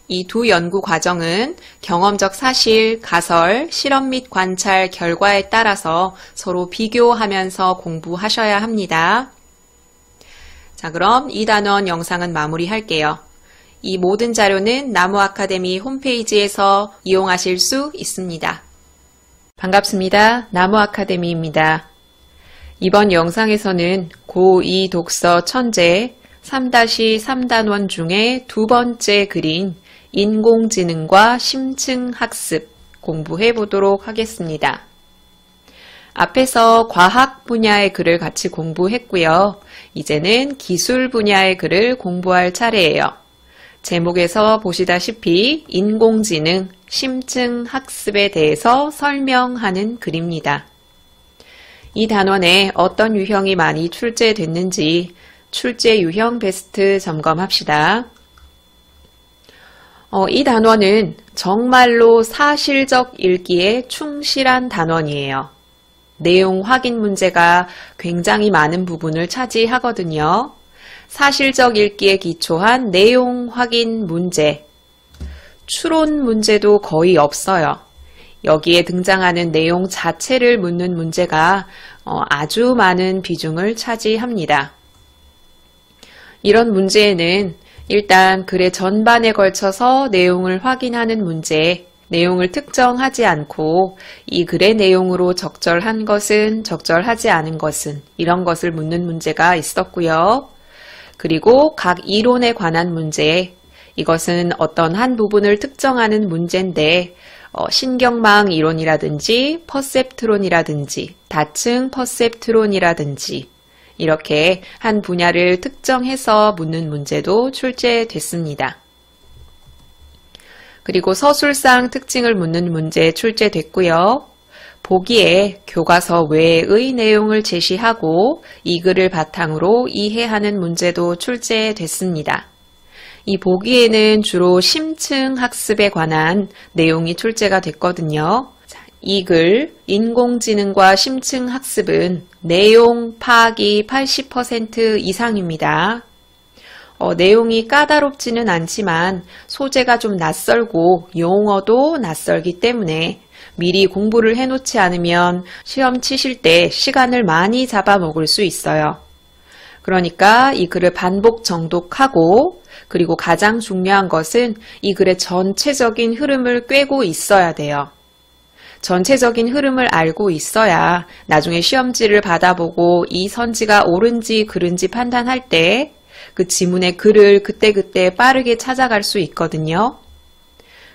이 두 연구 과정은 경험적 사실, 가설, 실험 및 관찰 결과에 따라서 서로 비교하면서 공부하셔야 합니다. 자, 그럼 이 단원 영상은 마무리할게요. 이 모든 자료는 나무 아카데미 홈페이지에서 이용하실 수 있습니다. 반갑습니다. 나무 아카데미입니다. 이번 영상에서는 고2 독서 천재 3-3단원 중에 두 번째 글인 인공지능과 심층학습 공부해 보도록 하겠습니다. 앞에서 과학 분야의 글을 같이 공부했고요. 이제는 기술 분야의 글을 공부할 차례예요. 제목에서 보시다시피 인공지능, 심층학습에 대해서 설명하는 글입니다. 이 단원에 어떤 유형이 많이 출제됐는지 출제 유형 베스트 점검합시다. 이 단원은 정말로 사실적 읽기에 충실한 단원이에요. 내용 확인 문제가 굉장히 많은 부분을 차지하거든요. 사실적 읽기에 기초한 내용 확인 문제, 추론 문제도 거의 없어요. 여기에 등장하는 내용 자체를 묻는 문제가 아주 많은 비중을 차지합니다. 이런 문제에는 일단 글의 전반에 걸쳐서 내용을 확인하는 문제, 내용을 특정하지 않고 이 글의 내용으로 적절한 것은 적절하지 않은 것은 이런 것을 묻는 문제가 있었고요. 그리고 각 이론에 관한 문제, 이것은 어떤 한 부분을 특정하는 문제인데 신경망 이론이라든지 퍼셉트론이라든지 다층 퍼셉트론이라든지 이렇게 한 분야를 특정해서 묻는 문제도 출제됐습니다. 그리고 서술상 특징을 묻는 문제 출제됐고요. 보기에 교과서 외의 내용을 제시하고 이 글을 바탕으로 이해하는 문제도 출제됐습니다. 이 보기에는 주로 심층 학습에 관한 내용이 출제가 됐거든요. 이 글, 인공지능과 심층 학습은 내용 파악이 80% 이상입니다. 내용이 까다롭지는 않지만 소재가 좀 낯설고 용어도 낯설기 때문에 미리 공부를 해놓지 않으면 시험 치실 때 시간을 많이 잡아먹을 수 있어요. 그러니까 이 글을 반복 정독하고 그리고 가장 중요한 것은 이 글의 전체적인 흐름을 꿰고 있어야 돼요. 전체적인 흐름을 알고 있어야 나중에 시험지를 받아보고 이 선지가 옳은지 그른지 판단할 때 그 지문의 글을 그때그때 빠르게 찾아갈 수 있거든요.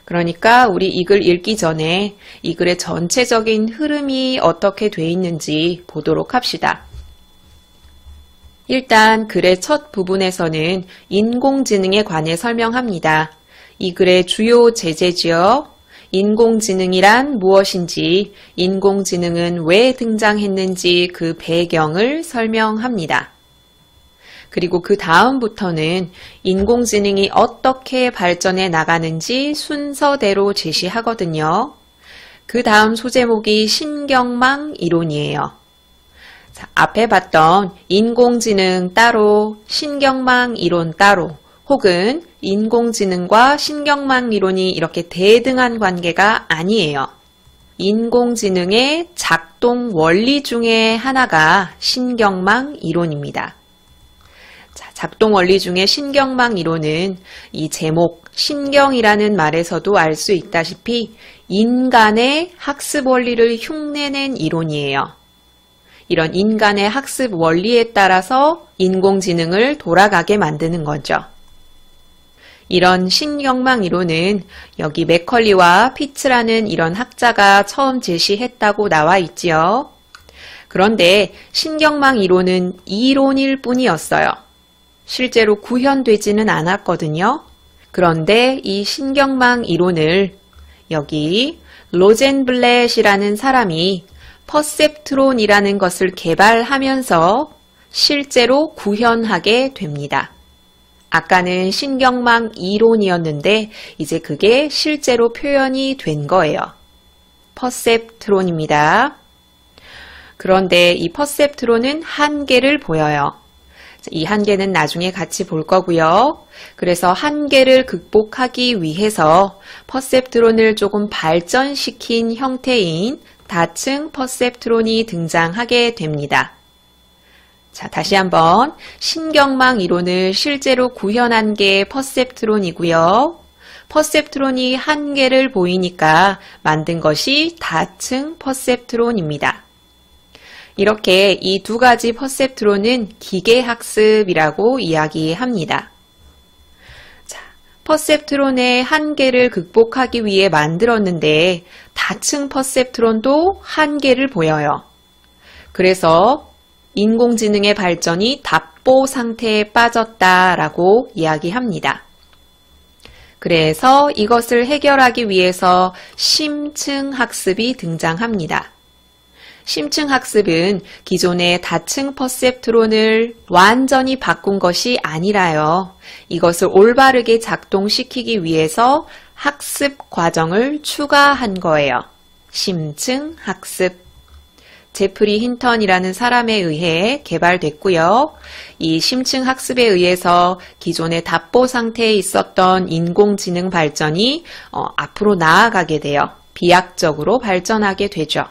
그러니까 우리 이 글 읽기 전에 이 글의 전체적인 흐름이 어떻게 돼 있는지 보도록 합시다. 일단 글의 첫 부분에서는 인공지능에 관해 설명합니다. 이 글의 주요 제재지요. 인공지능이란 무엇인지, 인공지능은 왜 등장했는지 그 배경을 설명합니다. 그리고 그 다음부터는 인공지능이 어떻게 발전해 나가는지 순서대로 제시하거든요. 그 다음 소제목이 신경망 이론이에요. 자, 앞에 봤던 인공지능 따로, 신경망 이론 따로, 혹은 인공지능과 신경망 이론이 이렇게 대등한 관계가 아니에요. 인공지능의 작동 원리 중에 하나가 신경망 이론입니다. 자, 작동 원리 중에 신경망 이론은 이 제목 신경이라는 말에서도 알 수 있다시피 인간의 학습 원리를 흉내낸 이론이에요. 이런 인간의 학습 원리에 따라서 인공지능을 돌아가게 만드는 거죠. 이런 신경망 이론은 여기 맥컬리와 피츠라는 이런 학자가 처음 제시했다고 나와 있지요. 그런데 신경망 이론은 이론일 뿐이었어요. 실제로 구현되지는 않았거든요. 그런데 이 신경망 이론을 여기 로젠블렛이라는 사람이 퍼셉트론이라는 것을 개발하면서 실제로 구현하게 됩니다. 아까는 신경망 이론이었는데 이제 그게 실제로 표현이 된 거예요. 퍼셉트론입니다. 그런데 이 퍼셉트론은 한계를 보여요. 이 한계는 나중에 같이 볼 거고요. 그래서 한계를 극복하기 위해서 퍼셉트론을 조금 발전시킨 형태인 다층 퍼셉트론이 등장하게 됩니다. 자, 다시 한번 신경망 이론을 실제로 구현한 게 퍼셉트론이고요. 퍼셉트론이 한계를 보이니까 만든 것이 다층 퍼셉트론입니다. 이렇게 이 두 가지 퍼셉트론은 기계학습이라고 이야기합니다. 자, 퍼셉트론의 한계를 극복하기 위해 만들었는데 다층 퍼셉트론도 한계를 보여요. 그래서 인공지능의 발전이 답보 상태에 빠졌다라고 이야기합니다. 그래서 이것을 해결하기 위해서 심층 학습이 등장합니다. 심층 학습은 기존의 다층 퍼셉트론을 완전히 바꾼 것이 아니라요. 이것을 올바르게 작동시키기 위해서 학습 과정을 추가한 거예요. 심층 학습. 제프리 힌턴이라는 사람에 의해 개발됐고요. 이 심층 학습에 의해서 기존의 답보 상태에 있었던 인공지능 발전이 앞으로 나아가게 돼요. 비약적으로 발전하게 되죠.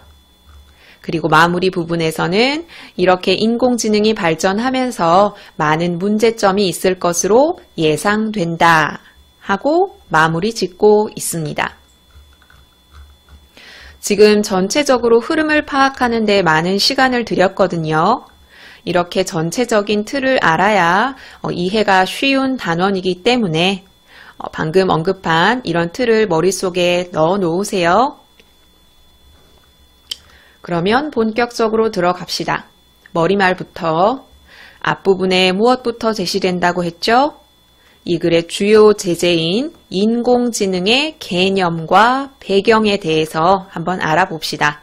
그리고 마무리 부분에서는 이렇게 인공지능이 발전하면서 많은 문제점이 있을 것으로 예상된다 하고 마무리 짓고 있습니다. 지금 전체적으로 흐름을 파악하는 데 많은 시간을 들였거든요. 이렇게 전체적인 틀을 알아야 이해가 쉬운 단원이기 때문에 방금 언급한 이런 틀을 머릿속에 넣어 놓으세요. 그러면 본격적으로 들어갑시다. 머리말부터 앞부분에 무엇부터 제시된다고 했죠? 이 글의 주요 제재인 인공지능의 개념과 배경에 대해서 한번 알아봅시다.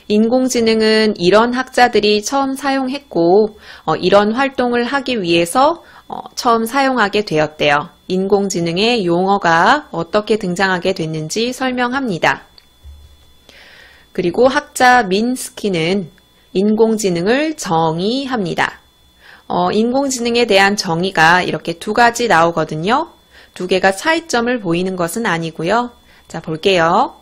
인공지능은 이런 학자들이 처음 사용했고 이런 활동을 하기 위해서 처음 사용하게 되었대요. 인공지능의 용어가 어떻게 등장하게 됐는지 설명합니다. 그리고 학자 민스키는 인공지능을 정의합니다. 인공지능에 대한 정의가 이렇게 두 가지 나오거든요. 두 개가 차이점을 보이는 것은 아니고요. 자, 볼게요.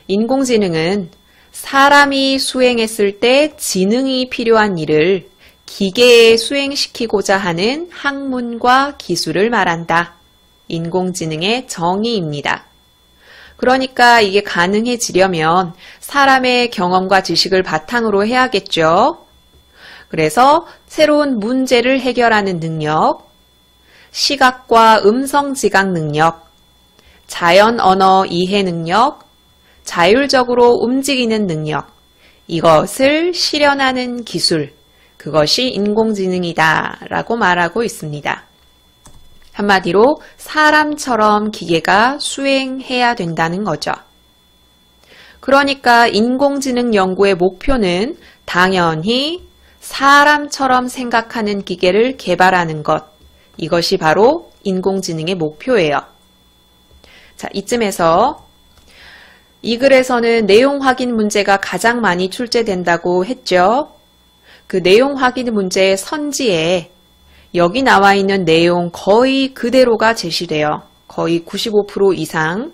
인공지능은 사람이 수행했을 때 지능이 필요한 일을 기계에 수행시키고자 하는 학문과 기술을 말한다. 인공지능의 정의입니다. 그러니까 이게 가능해지려면 사람의 경험과 지식을 바탕으로 해야겠죠. 그래서 새로운 문제를 해결하는 능력, 시각과 음성 지각 능력, 자연 언어 이해 능력, 자율적으로 움직이는 능력, 이것을 실현하는 기술, 그것이 인공지능이다 라고 말하고 있습니다. 한마디로 사람처럼 기계가 수행해야 된다는 거죠. 그러니까 인공지능 연구의 목표는 당연히 사람처럼 생각하는 기계를 개발하는 것, 이것이 바로 인공지능의 목표예요. 자, 이쯤에서 이 글에서는 내용 확인 문제가 가장 많이 출제된다고 했죠. 그 내용 확인 문제의 선지에 여기 나와 있는 내용 거의 그대로가 제시돼요. 거의 95% 이상.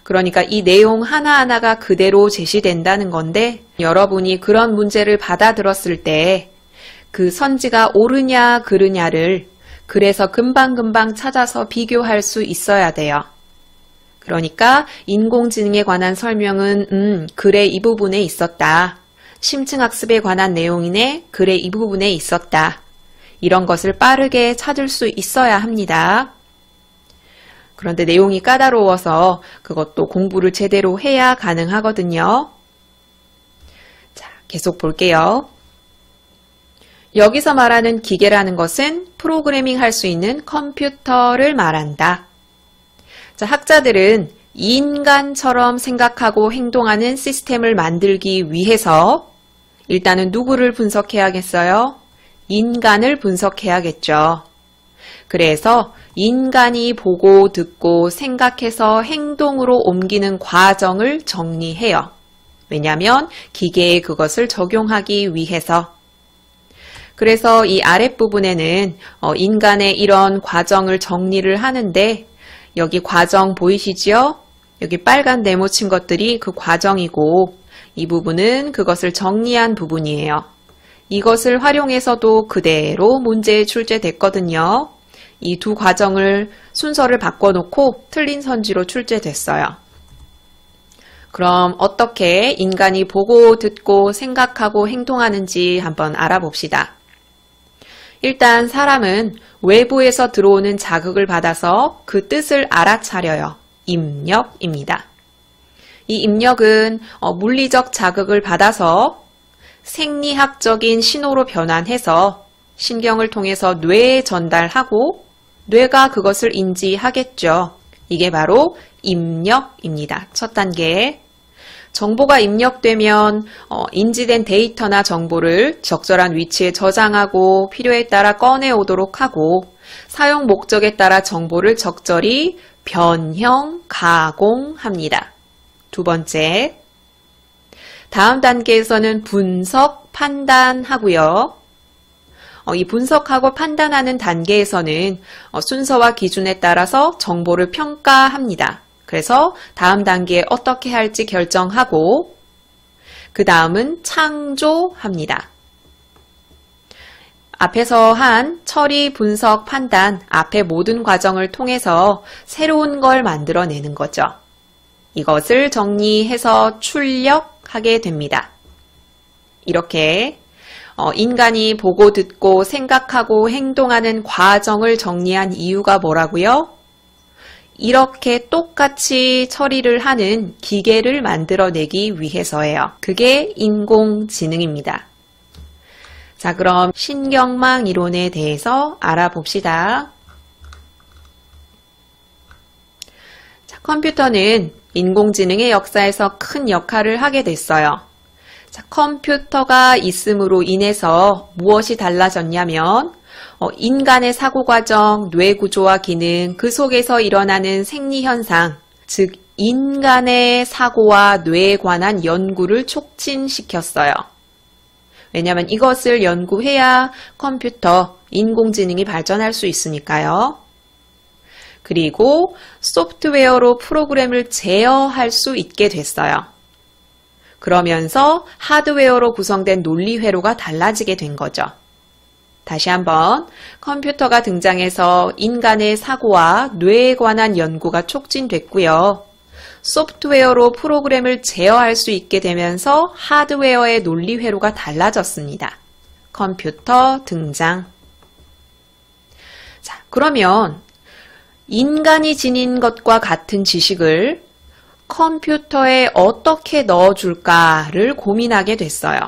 그러니까 이 내용 하나하나가 그대로 제시된다는 건데 여러분이 그런 문제를 받아들었을 때 그 선지가 옳으냐 그르냐를 글에서 금방금방 찾아서 비교할 수 있어야 돼요. 그러니까 인공지능에 관한 설명은 글의 이 부분에 있었다. 심층학습에 관한 내용이네 글의 이 부분에 있었다. 이런 것을 빠르게 찾을 수 있어야 합니다. 그런데 내용이 까다로워서 그것도 공부를 제대로 해야 가능하거든요. 자, 계속 볼게요. 여기서 말하는 기계라는 것은 프로그래밍 할 수 있는 컴퓨터를 말한다. 자, 학자들은 인간처럼 생각하고 행동하는 시스템을 만들기 위해서 일단은 누구를 분석해야겠어요? 인간을 분석해야겠죠. 그래서 인간이 보고 듣고 생각해서 행동으로 옮기는 과정을 정리해요. 왜냐하면 기계에 그것을 적용하기 위해서. 그래서 이 아랫부분에는 인간의 이런 과정을 정리를 하는데 여기 과정 보이시죠? 여기 빨간 네모친 것들이 그 과정이고 이 부분은 그것을 정리한 부분이에요. 이것을 활용해서도 그대로 문제에 출제됐거든요. 이 두 과정을 순서를 바꿔놓고 틀린 선지로 출제됐어요. 그럼 어떻게 인간이 보고 듣고 생각하고 행동하는지 한번 알아봅시다. 일단 사람은 외부에서 들어오는 자극을 받아서 그 뜻을 알아차려요. 입력입니다. 이 입력은 물리적 자극을 받아서 생리학적인 신호로 변환해서 신경을 통해서 뇌에 전달하고 뇌가 그것을 인지하겠죠. 이게 바로 입력입니다. 첫 단계. 정보가 입력되면 인지된 데이터나 정보를 적절한 위치에 저장하고 필요에 따라 꺼내오도록 하고 사용 목적에 따라 정보를 적절히 변형, 가공합니다. 두 번째, 다음 단계에서는 분석, 판단하고요. 이 분석하고 판단하는 단계에서는 순서와 기준에 따라서 정보를 평가합니다. 그래서 다음 단계에 어떻게 할지 결정하고 그 다음은 창조합니다. 앞에서 한 처리, 분석, 판단, 앞의 모든 과정을 통해서 새로운 걸 만들어내는 거죠. 이것을 정리해서 출력하게 됩니다. 이렇게 인간이 보고 듣고 생각하고 행동하는 과정을 정리한 이유가 뭐라고요? 이렇게 똑같이 처리를 하는 기계를 만들어내기 위해서예요. 그게 인공지능입니다. 자, 그럼 신경망 이론에 대해서 알아봅시다. 자, 컴퓨터는 인공지능의 역사에서 큰 역할을 하게 됐어요. 자, 컴퓨터가 있음으로 인해서 무엇이 달라졌냐면 인간의 사고과정, 뇌구조와 기능, 그 속에서 일어나는 생리현상, 즉 인간의 사고와 뇌에 관한 연구를 촉진시켰어요. 왜냐하면 이것을 연구해야 컴퓨터, 인공지능이 발전할 수 있으니까요. 그리고 소프트웨어로 프로그램을 제어할 수 있게 됐어요. 그러면서 하드웨어로 구성된 논리 회로가 달라지게 된 거죠. 다시 한번 컴퓨터가 등장해서 인간의 사고와 뇌에 관한 연구가 촉진됐고요. 소프트웨어로 프로그램을 제어할 수 있게 되면서 하드웨어의 논리 회로가 달라졌습니다. 컴퓨터 등장. 자, 그러면 인간이 지닌 것과 같은 지식을 컴퓨터에 어떻게 넣어줄까를 고민하게 됐어요.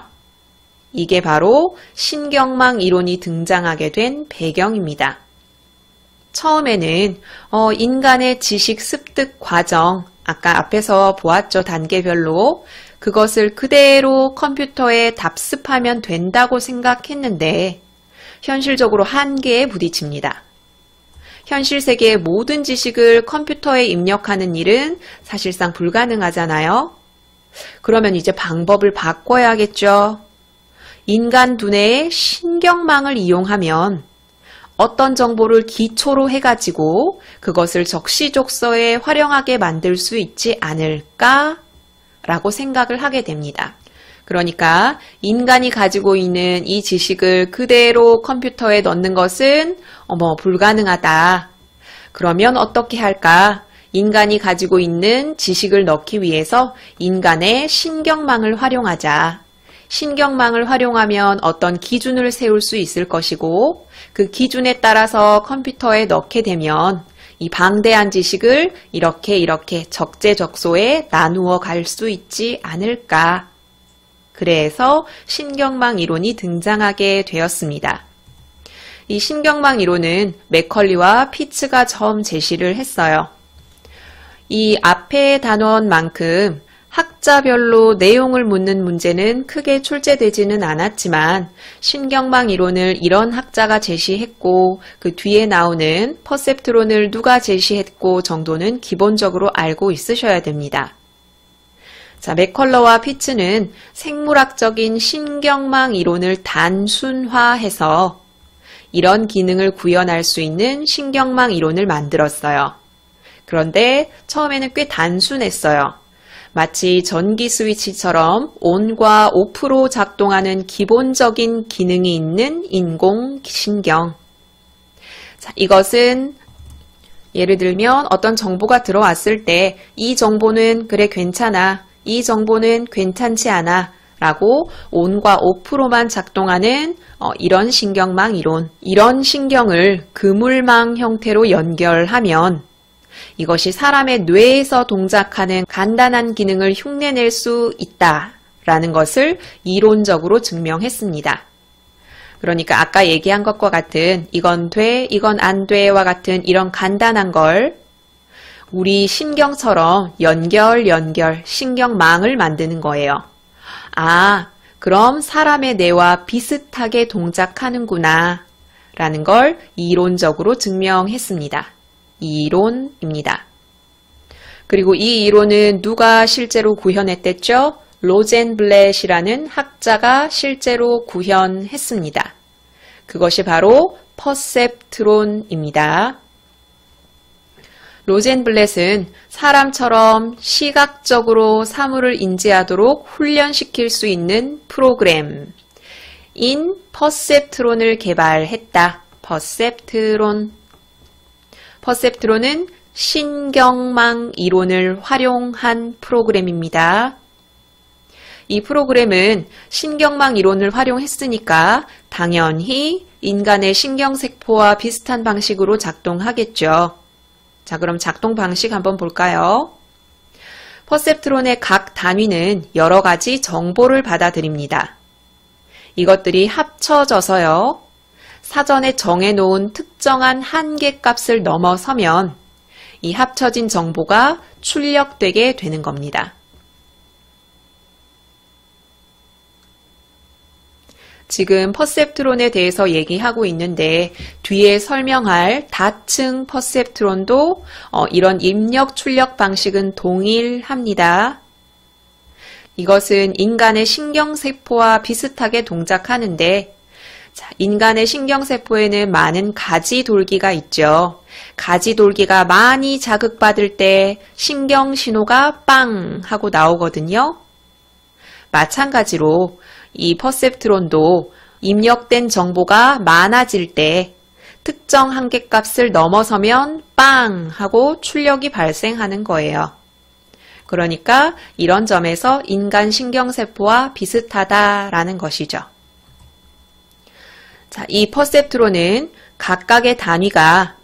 이게 바로 신경망 이론이 등장하게 된 배경입니다. 처음에는 인간의 지식 습득 과정, 아까 앞에서 보았죠, 단계별로. 그것을 그대로 컴퓨터에 답습하면 된다고 생각했는데 현실적으로 한계에 부딪힙니다. 현실 세계의 모든 지식을 컴퓨터에 입력하는 일은 사실상 불가능하잖아요. 그러면 이제 방법을 바꿔야겠죠. 인간 두뇌의 신경망을 이용하면 어떤 정보를 기초로 해가지고 그것을 적시적소에 활용하게 만들 수 있지 않을까라고 생각을 하게 됩니다. 그러니까 인간이 가지고 있는 이 지식을 그대로 컴퓨터에 넣는 것은 불가능하다. 그러면 어떻게 할까? 인간이 가지고 있는 지식을 넣기 위해서 인간의 신경망을 활용하자. 신경망을 활용하면 어떤 기준을 세울 수 있을 것이고 그 기준에 따라서 컴퓨터에 넣게 되면 이 방대한 지식을 이렇게 적재적소에 나누어 갈 수 있지 않을까. 그래서 신경망 이론이 등장하게 되었습니다. 이 신경망 이론은 맥컬리와 피츠가 처음 제시를 했어요. 이 앞의 단원만큼 학자별로 내용을 묻는 문제는 크게 출제되지는 않았지만 신경망 이론을 이런 학자가 제시했고 그 뒤에 나오는 퍼셉트론을 누가 제시했고 정도는 기본적으로 알고 있으셔야 됩니다. 자, 맥컬러와 피츠는 생물학적인 신경망 이론을 단순화해서 이런 기능을 구현할 수 있는 신경망 이론을 만들었어요. 그런데 처음에는 꽤 단순했어요. 마치 전기 스위치처럼 ON과 OFF로 작동하는 기본적인 기능이 있는 인공신경. 자, 이것은 예를 들면 어떤 정보가 들어왔을 때 이 정보는 그래 괜찮아, 이 정보는 괜찮지 않아 라고 ON과 OFF로만 작동하는 이런 신경망 이론, 이런 신경을 그물망 형태로 연결하면 이것이 사람의 뇌에서 동작하는 간단한 기능을 흉내낼 수 있다라는 것을 이론적으로 증명했습니다. 그러니까 아까 얘기한 것과 같은 이건 돼, 이건 안 돼와 같은 이런 간단한 걸 우리 신경처럼 연결, 신경망을 만드는 거예요. 아, 그럼 사람의 뇌와 비슷하게 동작하는구나 라는 걸 이론적으로 증명했습니다. 이론입니다. 그리고 이 이론은 누가 실제로 구현했댔죠? 로젠블렛이라는 학자가 실제로 구현했습니다. 그것이 바로 퍼셉트론입니다. 로젠블렛은 사람처럼 시각적으로 사물을 인지하도록 훈련시킬 수 있는 프로그램인 퍼셉트론을 개발했다. 퍼셉트론은 신경망 이론을 활용한 프로그램입니다. 이 프로그램은 신경망 이론을 활용했으니까 당연히 인간의 신경세포와 비슷한 방식으로 작동하겠죠. 자, 그럼 작동 방식 한번 볼까요? 퍼셉트론의 각 단위는 여러 가지 정보를 받아들입니다. 이것들이 합쳐져서요. 사전에 정해놓은 특정한 한계값을 넘어서면 이 합쳐진 정보가 출력되게 되는 겁니다. 지금 퍼셉트론에 대해서 얘기하고 있는데 뒤에 설명할 다층 퍼셉트론도 이런 입력 출력 방식은 동일합니다. 이것은 인간의 신경세포와 비슷하게 동작하는데 인간의 신경세포에는 많은 가지돌기가 있죠. 가지돌기가 많이 자극받을 때 신경신호가 빵 하고 나오거든요. 마찬가지로 이 퍼셉트론도 입력된 정보가 많아질 때 특정 한계값을 넘어서면 빵 하고 출력이 발생하는 거예요. 그러니까 이런 점에서 인간 신경세포와 비슷하다라는 것이죠. 자, 이 퍼셉트론은 각각의 단위가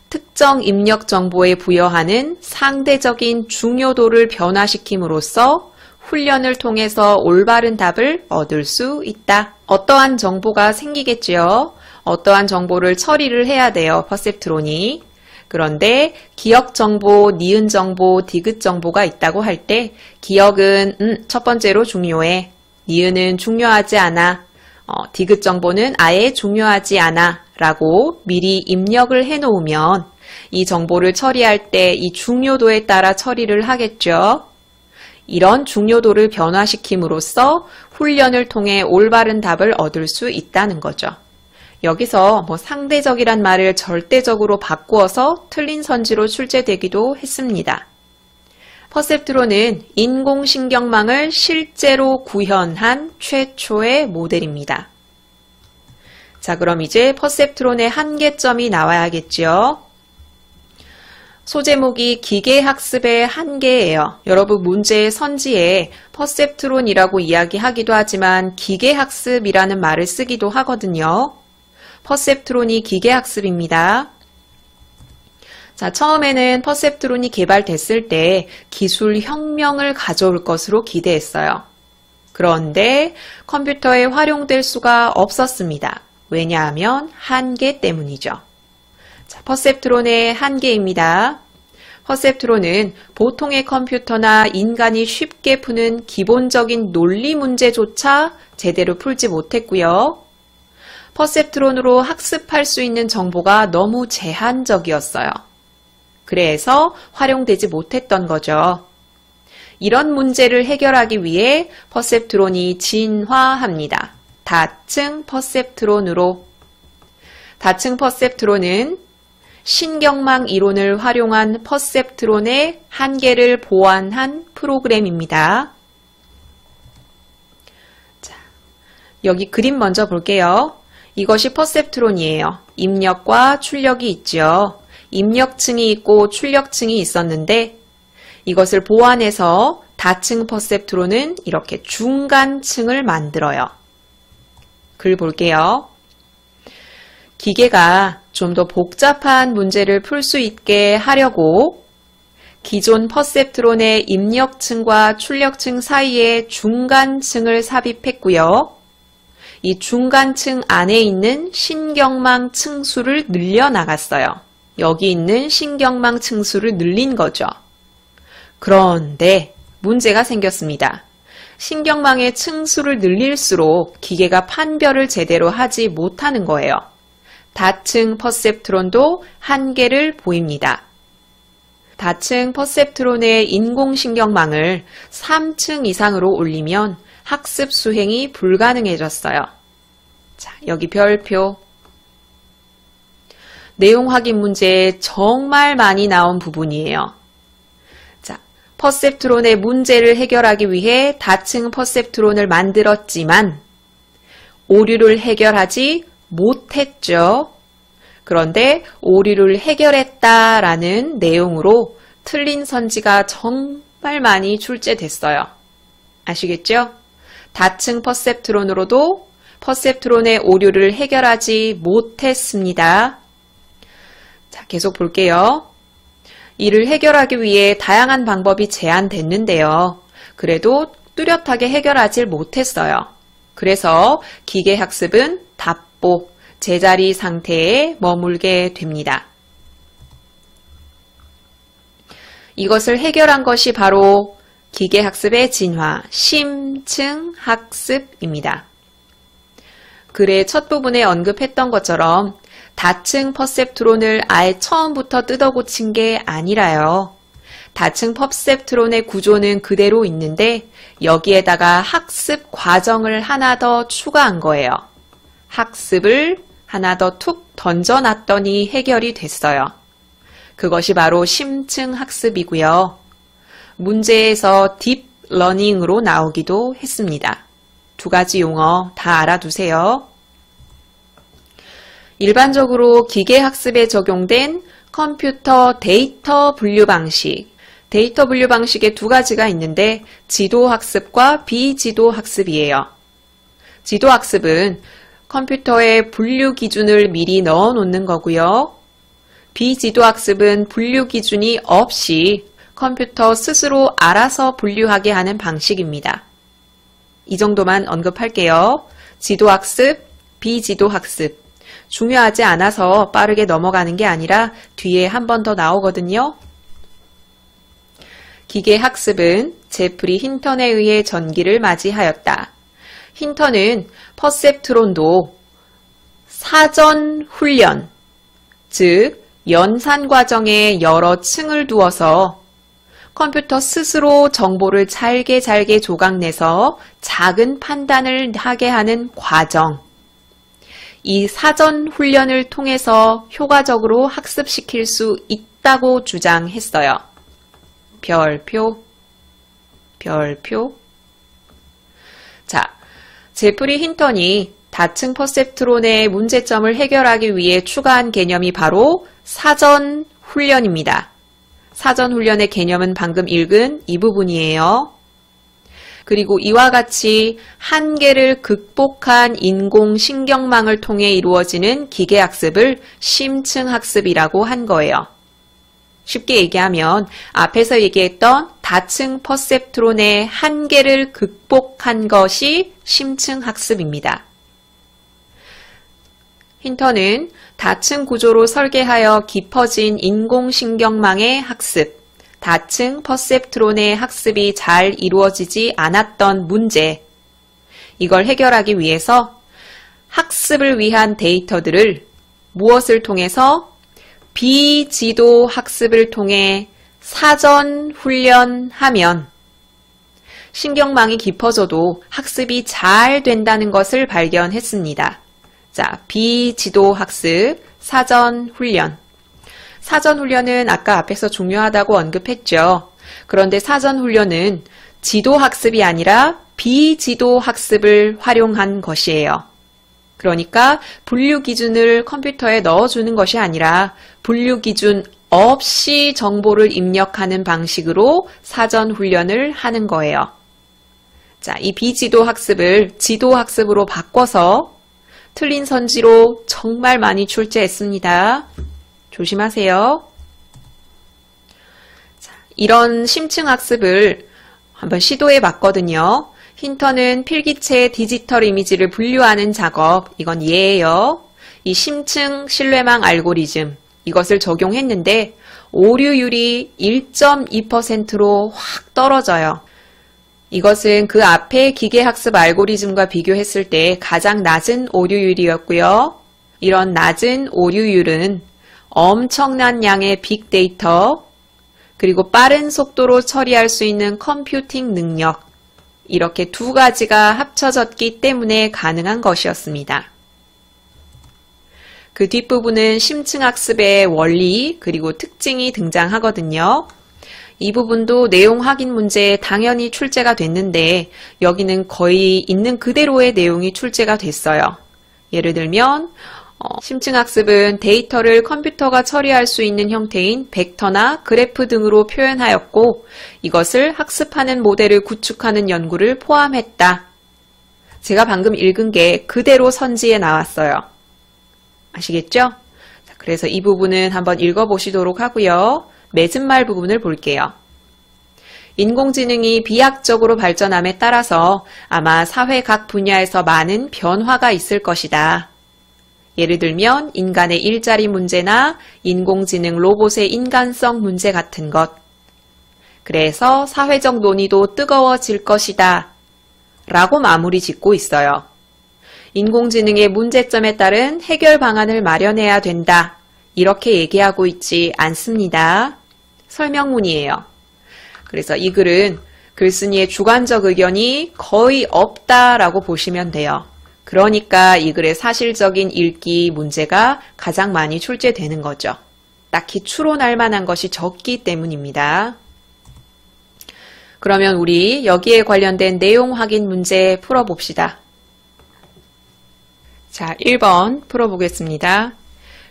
특정 입력 정보에 부여하는 상대적인 중요도를 변화시킴으로써 훈련을 통해서 올바른 답을 얻을 수 있다. 어떠한 정보가 생기겠지요. 어떠한 정보를 처리를 해야 돼요. 퍼셉트론이. 그런데 기억 정보, 니은 정보, 디귿 정보가 있다고 할 때 기억은 첫 번째로 중요해. 니은은 중요하지 않아. 디귿 정보는 아예 중요하지 않아 라고 미리 입력을 해놓으면 이 정보를 처리할 때 이 중요도에 따라 처리를 하겠죠. 이런 중요도를 변화시킴으로써 훈련을 통해 올바른 답을 얻을 수 있다는 거죠. 여기서 상대적이란 말을 절대적으로 바꾸어서 틀린 선지로 출제되기도 했습니다. 퍼셉트론은 인공신경망을 실제로 구현한 최초의 모델입니다. 자, 그럼 이제 퍼셉트론의 한계점이 나와야겠죠. 소제목이 기계학습의 한계예요. 여러분 문제의 선지에 퍼셉트론이라고 이야기하기도 하지만 기계학습이라는 말을 쓰기도 하거든요. 퍼셉트론이 기계학습입니다. 자, 처음에는 퍼셉트론이 개발됐을 때 기술 혁명을 가져올 것으로 기대했어요. 그런데 컴퓨터에 활용될 수가 없었습니다. 왜냐하면 한계 때문이죠. 자, 퍼셉트론의 한계입니다. 퍼셉트론은 보통의 컴퓨터나 인간이 쉽게 푸는 기본적인 논리 문제조차 제대로 풀지 못했고요. 퍼셉트론으로 학습할 수 있는 정보가 너무 제한적이었어요. 그래서 활용되지 못했던 거죠. 이런 문제를 해결하기 위해 퍼셉트론이 진화합니다. 다층 퍼셉트론으로. 다층 퍼셉트론은 신경망 이론을 활용한 퍼셉트론의 한계를 보완한 프로그램입니다. 자, 여기 그림 먼저 볼게요. 이것이 퍼셉트론이에요. 입력과 출력이 있죠. 입력층이 있고 출력층이 있었는데 이것을 보완해서 다층 퍼셉트론은 이렇게 중간층을 만들어요. 글 볼게요. 기계가 좀 더 복잡한 문제를 풀 수 있게 하려고 기존 퍼셉트론의 입력층과 출력층 사이에 중간층을 삽입했고요. 이 중간층 안에 있는 신경망 층수를 늘려나갔어요. 여기 있는 신경망 층수를 늘린 거죠. 그런데 문제가 생겼습니다. 신경망의 층수를 늘릴수록 기계가 판별을 제대로 하지 못하는 거예요. 다층 퍼셉트론도 한계를 보입니다. 다층 퍼셉트론의 인공신경망을 3층 이상으로 올리면 학습 수행이 불가능해졌어요. 자, 여기 별표. 내용 확인 문제에 정말 많이 나온 부분이에요. 자, 퍼셉트론의 문제를 해결하기 위해 다층 퍼셉트론을 만들었지만 오류를 해결하지 못했죠. 그런데 오류를 해결했다라는 내용으로 틀린 선지가 정말 많이 출제됐어요. 아시겠죠? 다층 퍼셉트론으로도 퍼셉트론의 오류를 해결하지 못했습니다. 자, 계속 볼게요. 이를 해결하기 위해 다양한 방법이 제안됐는데요. 그래도 뚜렷하게 해결하지 못했어요. 그래서 기계학습은 답보, 제자리 상태에 머물게 됩니다. 이것을 해결한 것이 바로 기계학습의 진화, 심층학습입니다. 글의 첫 부분에 언급했던 것처럼 다층 퍼셉트론을 아예 처음부터 뜯어 고친 게 아니라요. 다층 퍼셉트론의 구조는 그대로 있는데 여기에다가 학습 과정을 하나 더 추가한 거예요. 학습을 하나 더 툭 던져놨더니 해결이 됐어요. 그것이 바로 심층 학습이고요. 문제에서 딥러닝으로 나오기도 했습니다. 두 가지 용어 다 알아두세요. 일반적으로 기계학습에 적용된 컴퓨터 데이터 분류 방식, 데이터 분류 방식에 두 가지가 있는데 지도학습과 비지도학습이에요. 지도학습은 컴퓨터에 분류 기준을 미리 넣어 놓는 거고요. 비지도학습은 분류 기준이 없이 컴퓨터 스스로 알아서 분류하게 하는 방식입니다. 이 정도만 언급할게요. 지도학습, 비지도학습. 중요하지 않아서 빠르게 넘어가는 게 아니라 뒤에 한 번 더 나오거든요. 기계학습은 제프리 힌턴에 의해 전기를 맞이하였다. 힌턴은 퍼셉트론도 사전 훈련, 즉 연산 과정에 여러 층을 두어서 컴퓨터 스스로 정보를 잘게 조각내서 작은 판단을 하게 하는 과정, 이 사전 훈련을 통해서 효과적으로 학습시킬 수 있다고 주장했어요. 별표. 자, 제프리 힌턴이 다층 퍼셉트론의 문제점을 해결하기 위해 추가한 개념이 바로 사전 훈련입니다. 사전 훈련의 개념은 방금 읽은 이 부분이에요. 그리고 이와 같이 한계를 극복한 인공신경망을 통해 이루어지는 기계학습을 심층학습이라고 한 거예요. 쉽게 얘기하면 앞에서 얘기했던 다층 퍼셉트론의 한계를 극복한 것이 심층학습입니다. 힌턴은 다층 구조로 설계하여 깊어진 인공신경망의 학습, 다층 퍼셉트론의 학습이 잘 이루어지지 않았던 문제, 이걸 해결하기 위해서 학습을 위한 데이터들을 무엇을 통해서? 비지도 학습을 통해 사전 훈련하면 신경망이 깊어져도 학습이 잘 된다는 것을 발견했습니다. 자, 비지도 학습, 사전 훈련. 사전 훈련은 아까 앞에서 중요하다고 언급했죠. 그런데 사전 훈련은 지도 학습이 아니라 비지도 학습을 활용한 것이에요. 그러니까 분류 기준을 컴퓨터에 넣어주는 것이 아니라 분류 기준 없이 정보를 입력하는 방식으로 사전 훈련을 하는 거예요. 자, 이 비지도 학습을 지도 학습으로 바꿔서 틀린 선지로 정말 많이 출제했습니다. 조심하세요. 자, 이런 심층학습을 한번 시도해 봤거든요. 힌턴은 필기체의 디지털 이미지를 분류하는 작업, 이건 예예요. 이 심층 신뢰망 알고리즘, 이것을 적용했는데 오류율이 1.2%로 확 떨어져요. 이것은 그 앞에 기계학습 알고리즘과 비교했을 때 가장 낮은 오류율이었고요. 이런 낮은 오류율은 엄청난 양의 빅데이터, 그리고 빠른 속도로 처리할 수 있는 컴퓨팅 능력, 이렇게 두 가지가 합쳐졌기 때문에 가능한 것이었습니다. 그 뒷부분은 심층학습의 원리 그리고 특징이 등장하거든요. 이 부분도 내용 확인 문제에 당연히 출제가 됐는데 여기는 거의 있는 그대로의 내용이 출제가 됐어요. 예를 들면 심층학습은 데이터를 컴퓨터가 처리할 수 있는 형태인 벡터나 그래프 등으로 표현하였고 이것을 학습하는 모델을 구축하는 연구를 포함했다. 제가 방금 읽은 게 그대로 선지에 나왔어요. 아시겠죠? 그래서 이 부분은 한번 읽어보시도록 하고요. 맺은말 부분을 볼게요. 인공지능이 비약적으로 발전함에 따라서 아마 사회 각 분야에서 많은 변화가 있을 것이다. 예를 들면 인간의 일자리 문제나 인공지능 로봇의 인간성 문제 같은 것. 그래서 사회적 논의도 뜨거워질 것이다. 라고 마무리 짓고 있어요. 인공지능의 문제점에 따른 해결 방안을 마련해야 된다. 이렇게 얘기하고 있지 않습니다. 설명문이에요. 그래서 이 글은 글쓴이의 주관적 의견이 거의 없다라고 보시면 돼요. 그러니까 이 글의 사실적인 읽기 문제가 가장 많이 출제되는 거죠. 딱히 추론할 만한 것이 적기 때문입니다. 그러면 우리 여기에 관련된 내용 확인 문제 풀어봅시다. 자, 1번 풀어보겠습니다.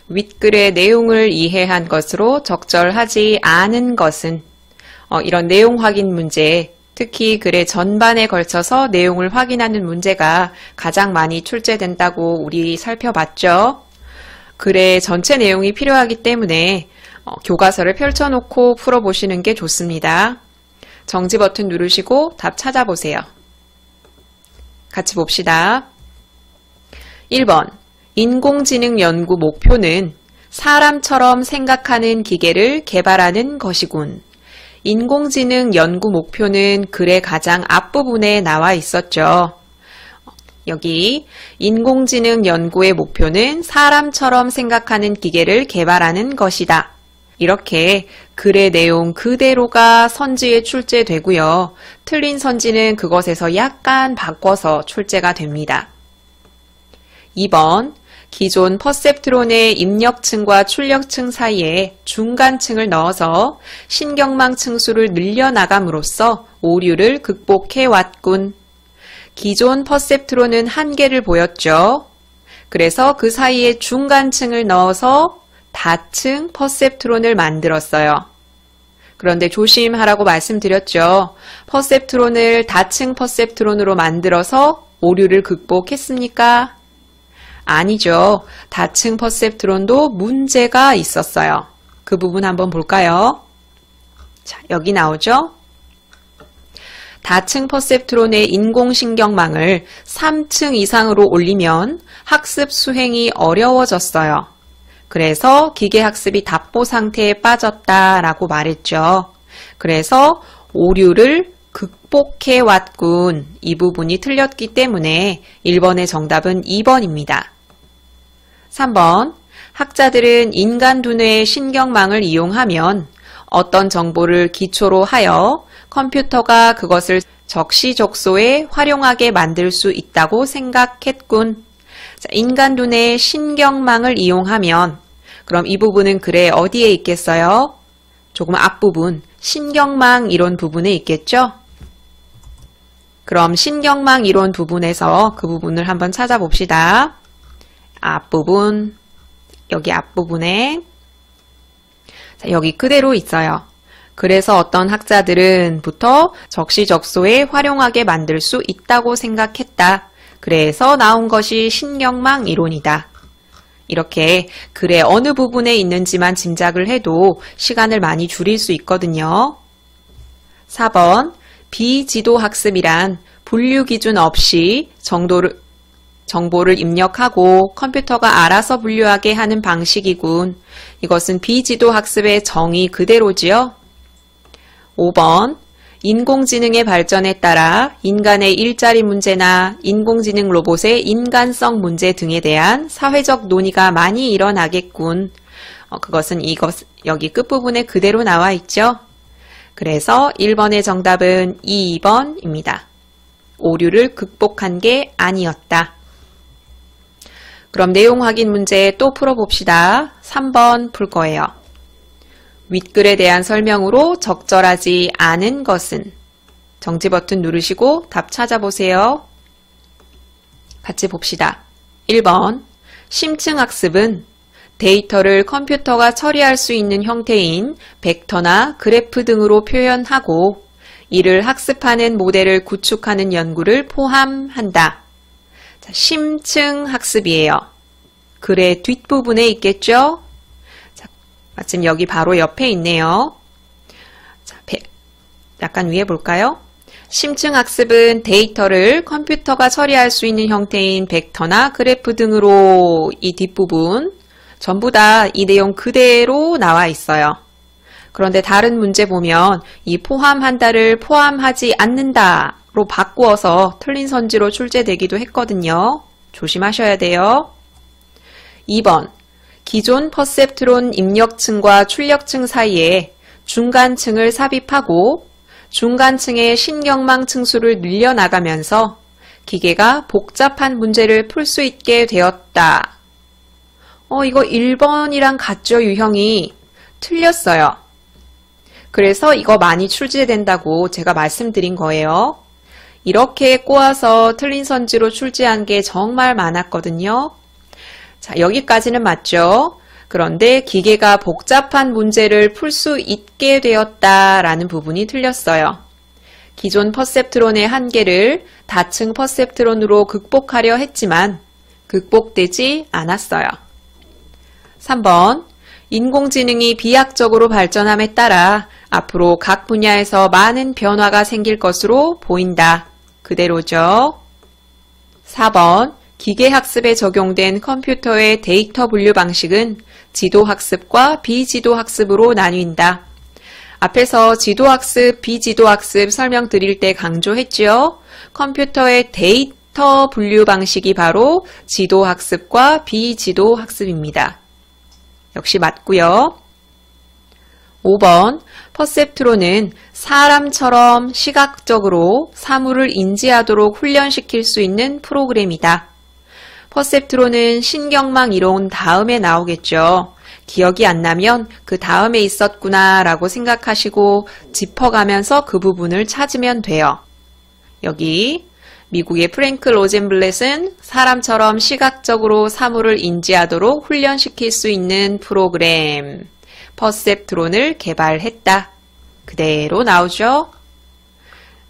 윗글의 내용을 이해한 것으로 적절하지 않은 것은 이런 내용 확인 문제, 특히 글의 전반에 걸쳐서 내용을 확인하는 문제가 가장 많이 출제된다고 우리 살펴봤죠. 글의 전체 내용이 필요하기 때문에 교과서를 펼쳐놓고 풀어보시는 게 좋습니다. 정지 버튼 누르시고 답 찾아보세요. 같이 봅시다. 1번, 인공지능 연구 목표는 사람처럼 생각하는 기계를 개발하는 것이군. 인공지능 연구 목표는 글의 가장 앞부분에 나와 있었죠. 여기 인공지능 연구의 목표는 사람처럼 생각하는 기계를 개발하는 것이다. 이렇게 글의 내용 그대로가 선지에 출제되고요. 틀린 선지는 그것에서 약간 바꿔서 출제가 됩니다. 2번, 기존 퍼셉트론의 입력층과 출력층 사이에 중간층을 넣어서 신경망 층수를 늘려나감으로써 오류를 극복해왔군. 기존 퍼셉트론은 한계를 보였죠. 그래서 그 사이에 중간층을 넣어서 다층 퍼셉트론을 만들었어요. 그런데 조심하라고 말씀드렸죠. 퍼셉트론을 다층 퍼셉트론으로 만들어서 오류를 극복했습니까? 아니죠. 다층 퍼셉트론도 문제가 있었어요. 그 부분 한번 볼까요? 자, 여기 나오죠? 다층 퍼셉트론의 인공신경망을 3층 이상으로 올리면 학습 수행이 어려워졌어요. 그래서 기계학습이 답보 상태에 빠졌다라고 말했죠. 그래서 오류를 극복해왔군. 이 부분이 틀렸기 때문에 1번의 정답은 2번입니다. 3번, 학자들은 인간 두뇌의 신경망을 이용하면 어떤 정보를 기초로 하여 컴퓨터가 그것을 적시적소에 활용하게 만들 수 있다고 생각했군. 자, 인간 두뇌의 신경망을 이용하면, 그럼 이 부분은 글에 어디에 있겠어요? 조금 앞부분, 신경망 이론 부분에 있겠죠? 그럼 신경망 이론 부분에서 그 부분을 한번 찾아봅시다. 앞부분, 여기 앞부분에, 자, 여기 그대로 있어요. 그래서 어떤 학자들은부터 적시적소에 활용하게 만들 수 있다고 생각했다. 그래서 나온 것이 신경망 이론이다. 이렇게 글의 어느 부분에 있는지만 짐작을 해도 시간을 많이 줄일 수 있거든요. 4번, 비지도학습이란 분류 기준 없이 정보를 입력하고 컴퓨터가 알아서 분류하게 하는 방식이군. 이것은 비지도학습의 정의 그대로지요. 5번, 인공지능의 발전에 따라 인간의 일자리 문제나 인공지능 로봇의 인간성 문제 등에 대한 사회적 논의가 많이 일어나겠군. 그것은 여기 끝부분에 그대로 나와 있죠. 그래서 1번의 정답은 2번입니다. 오류를 극복한 게 아니었다. 그럼 내용 확인 문제 또 풀어봅시다. 3번 풀 거예요. 윗글에 대한 설명으로 적절하지 않은 것은? 정지 버튼 누르시고 답 찾아보세요. 같이 봅시다. 1번, 심층학습은 데이터를 컴퓨터가 처리할 수 있는 형태인 벡터나 그래프 등으로 표현하고 이를 학습하는 모델을 구축하는 연구를 포함한다. 자, 심층학습이에요. 글의 뒷부분에 있겠죠? 자, 마침 여기 바로 옆에 있네요. 자, 약간 위에 볼까요? 심층학습은 데이터를 컴퓨터가 처리할 수 있는 형태인 벡터나 그래프 등으로 이 뒷부분 전부 다 이 내용 그대로 나와 있어요. 그런데 다른 문제 보면 이 포함한다를 포함하지 않는다로 바꾸어서 틀린 선지로 출제되기도 했거든요. 조심하셔야 돼요. 2번, 기존 퍼셉트론 입력층과 출력층 사이에 중간층을 삽입하고 중간층의 신경망 층수를 늘려나가면서 기계가 복잡한 문제를 풀 수 있게 되었다. 이거 1번이랑 같죠, 유형이? 틀렸어요. 그래서 이거 많이 출제된다고 제가 말씀드린 거예요. 이렇게 꼬아서 틀린 선지로 출제한 게 정말 많았거든요. 자, 여기까지는 맞죠? 그런데 기계가 복잡한 문제를 풀 수 있게 되었다라는 부분이 틀렸어요. 기존 퍼셉트론의 한계를 다층 퍼셉트론으로 극복하려 했지만 극복되지 않았어요. 3번, 인공지능이 비약적으로 발전함에 따라 앞으로 각 분야에서 많은 변화가 생길 것으로 보인다. 그대로죠. 4번, 기계학습에 적용된 컴퓨터의 데이터 분류 방식은 지도학습과 비지도학습으로 나뉜다. 앞에서 지도학습, 비지도학습 설명드릴 때 강조했죠. 컴퓨터의 데이터 분류 방식이 바로 지도학습과 비지도학습입니다. 역시 맞고요. 5번, 퍼셉트론은 사람처럼 시각적으로 사물을 인지하도록 훈련시킬 수 있는 프로그램이다. 퍼셉트론은 신경망 이론 다음에 나오겠죠. 기억이 안 나면 그 다음에 있었구나 라고 생각하시고 짚어가면서 그 부분을 찾으면 돼요. 여기 미국의 프랭크 로젠블렛은 사람처럼 시각적으로 사물을 인지하도록 훈련시킬 수 있는 프로그램 퍼셉트론을 개발했다. 그대로 나오죠.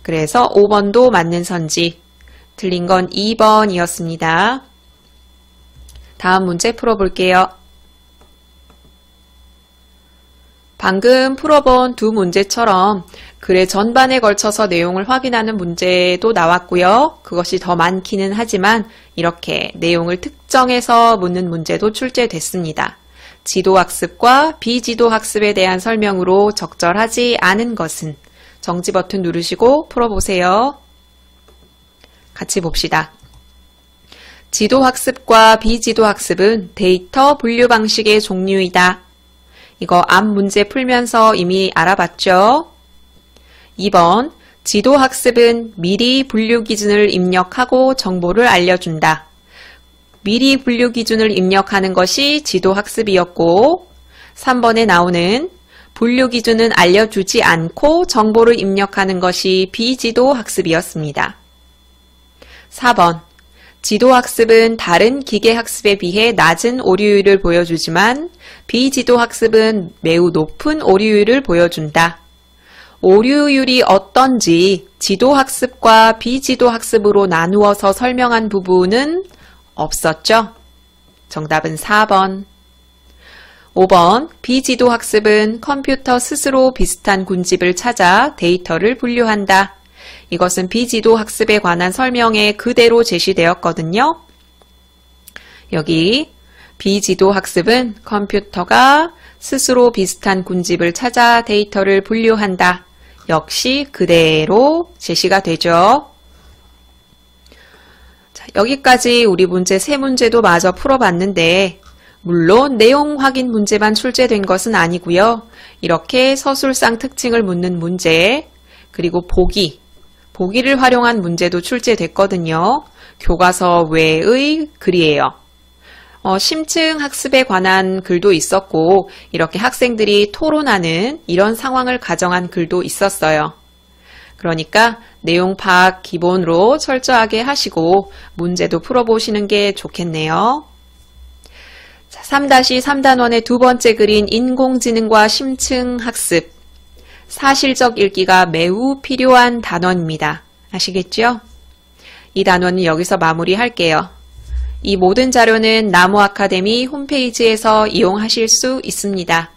그래서 5번도 맞는 선지, 틀린 건 2번이었습니다. 다음 문제 풀어볼게요. 방금 풀어본 두 문제처럼 글의 전반에 걸쳐서 내용을 확인하는 문제도 나왔고요. 그것이 더 많기는 하지만 이렇게 내용을 특정해서 묻는 문제도 출제됐습니다. 지도학습과 비지도학습에 대한 설명으로 적절하지 않은 것은 정지 버튼 누르시고 풀어보세요. 같이 봅시다. 지도학습과 비지도학습은 데이터 분류 방식의 종류이다. 이거 앞 문제 풀면서 이미 알아봤죠? 2번, 지도학습은 미리 분류 기준을 입력하고 정보를 알려준다. 미리 분류 기준을 입력하는 것이 지도학습이었고 3번에 나오는 분류 기준은 알려주지 않고 정보를 입력하는 것이 비지도학습이었습니다. 4번, 지도학습은 다른 기계학습에 비해 낮은 오류율을 보여주지만 비지도학습은 매우 높은 오류율을 보여준다. 오류율이 어떤지 지도학습과 비지도학습으로 나누어서 설명한 부분은 없었죠? 정답은 4번. 5번, 비지도학습은 컴퓨터 스스로 비슷한 군집을 찾아 데이터를 분류한다. 이것은 비지도학습에 관한 설명에 그대로 제시되었거든요. 여기 비지도학습은 컴퓨터가 스스로 비슷한 군집을 찾아 데이터를 분류한다. 역시 그대로 제시가 되죠. 자, 여기까지 우리 문제 3문제도 마저 풀어봤는데 물론 내용 확인 문제만 출제된 것은 아니고요. 이렇게 서술상 특징을 묻는 문제, 그리고 보기를 활용한 문제도 출제됐거든요. 교과서 외의 글이에요. 심층 학습에 관한 글도 있었고 이렇게 학생들이 토론하는 이런 상황을 가정한 글도 있었어요. 그러니까 내용 파악 기본으로 철저하게 하시고 문제도 풀어보시는 게 좋겠네요. 자, 3-3단원의 두 번째 글인 인공지능과 심층 학습. 사실적 읽기가 매우 필요한 단원입니다. 아시겠죠? 이 단원은 여기서 마무리할게요. 이 모든 자료는 나무 아카데미 홈페이지에서 이용하실 수 있습니다.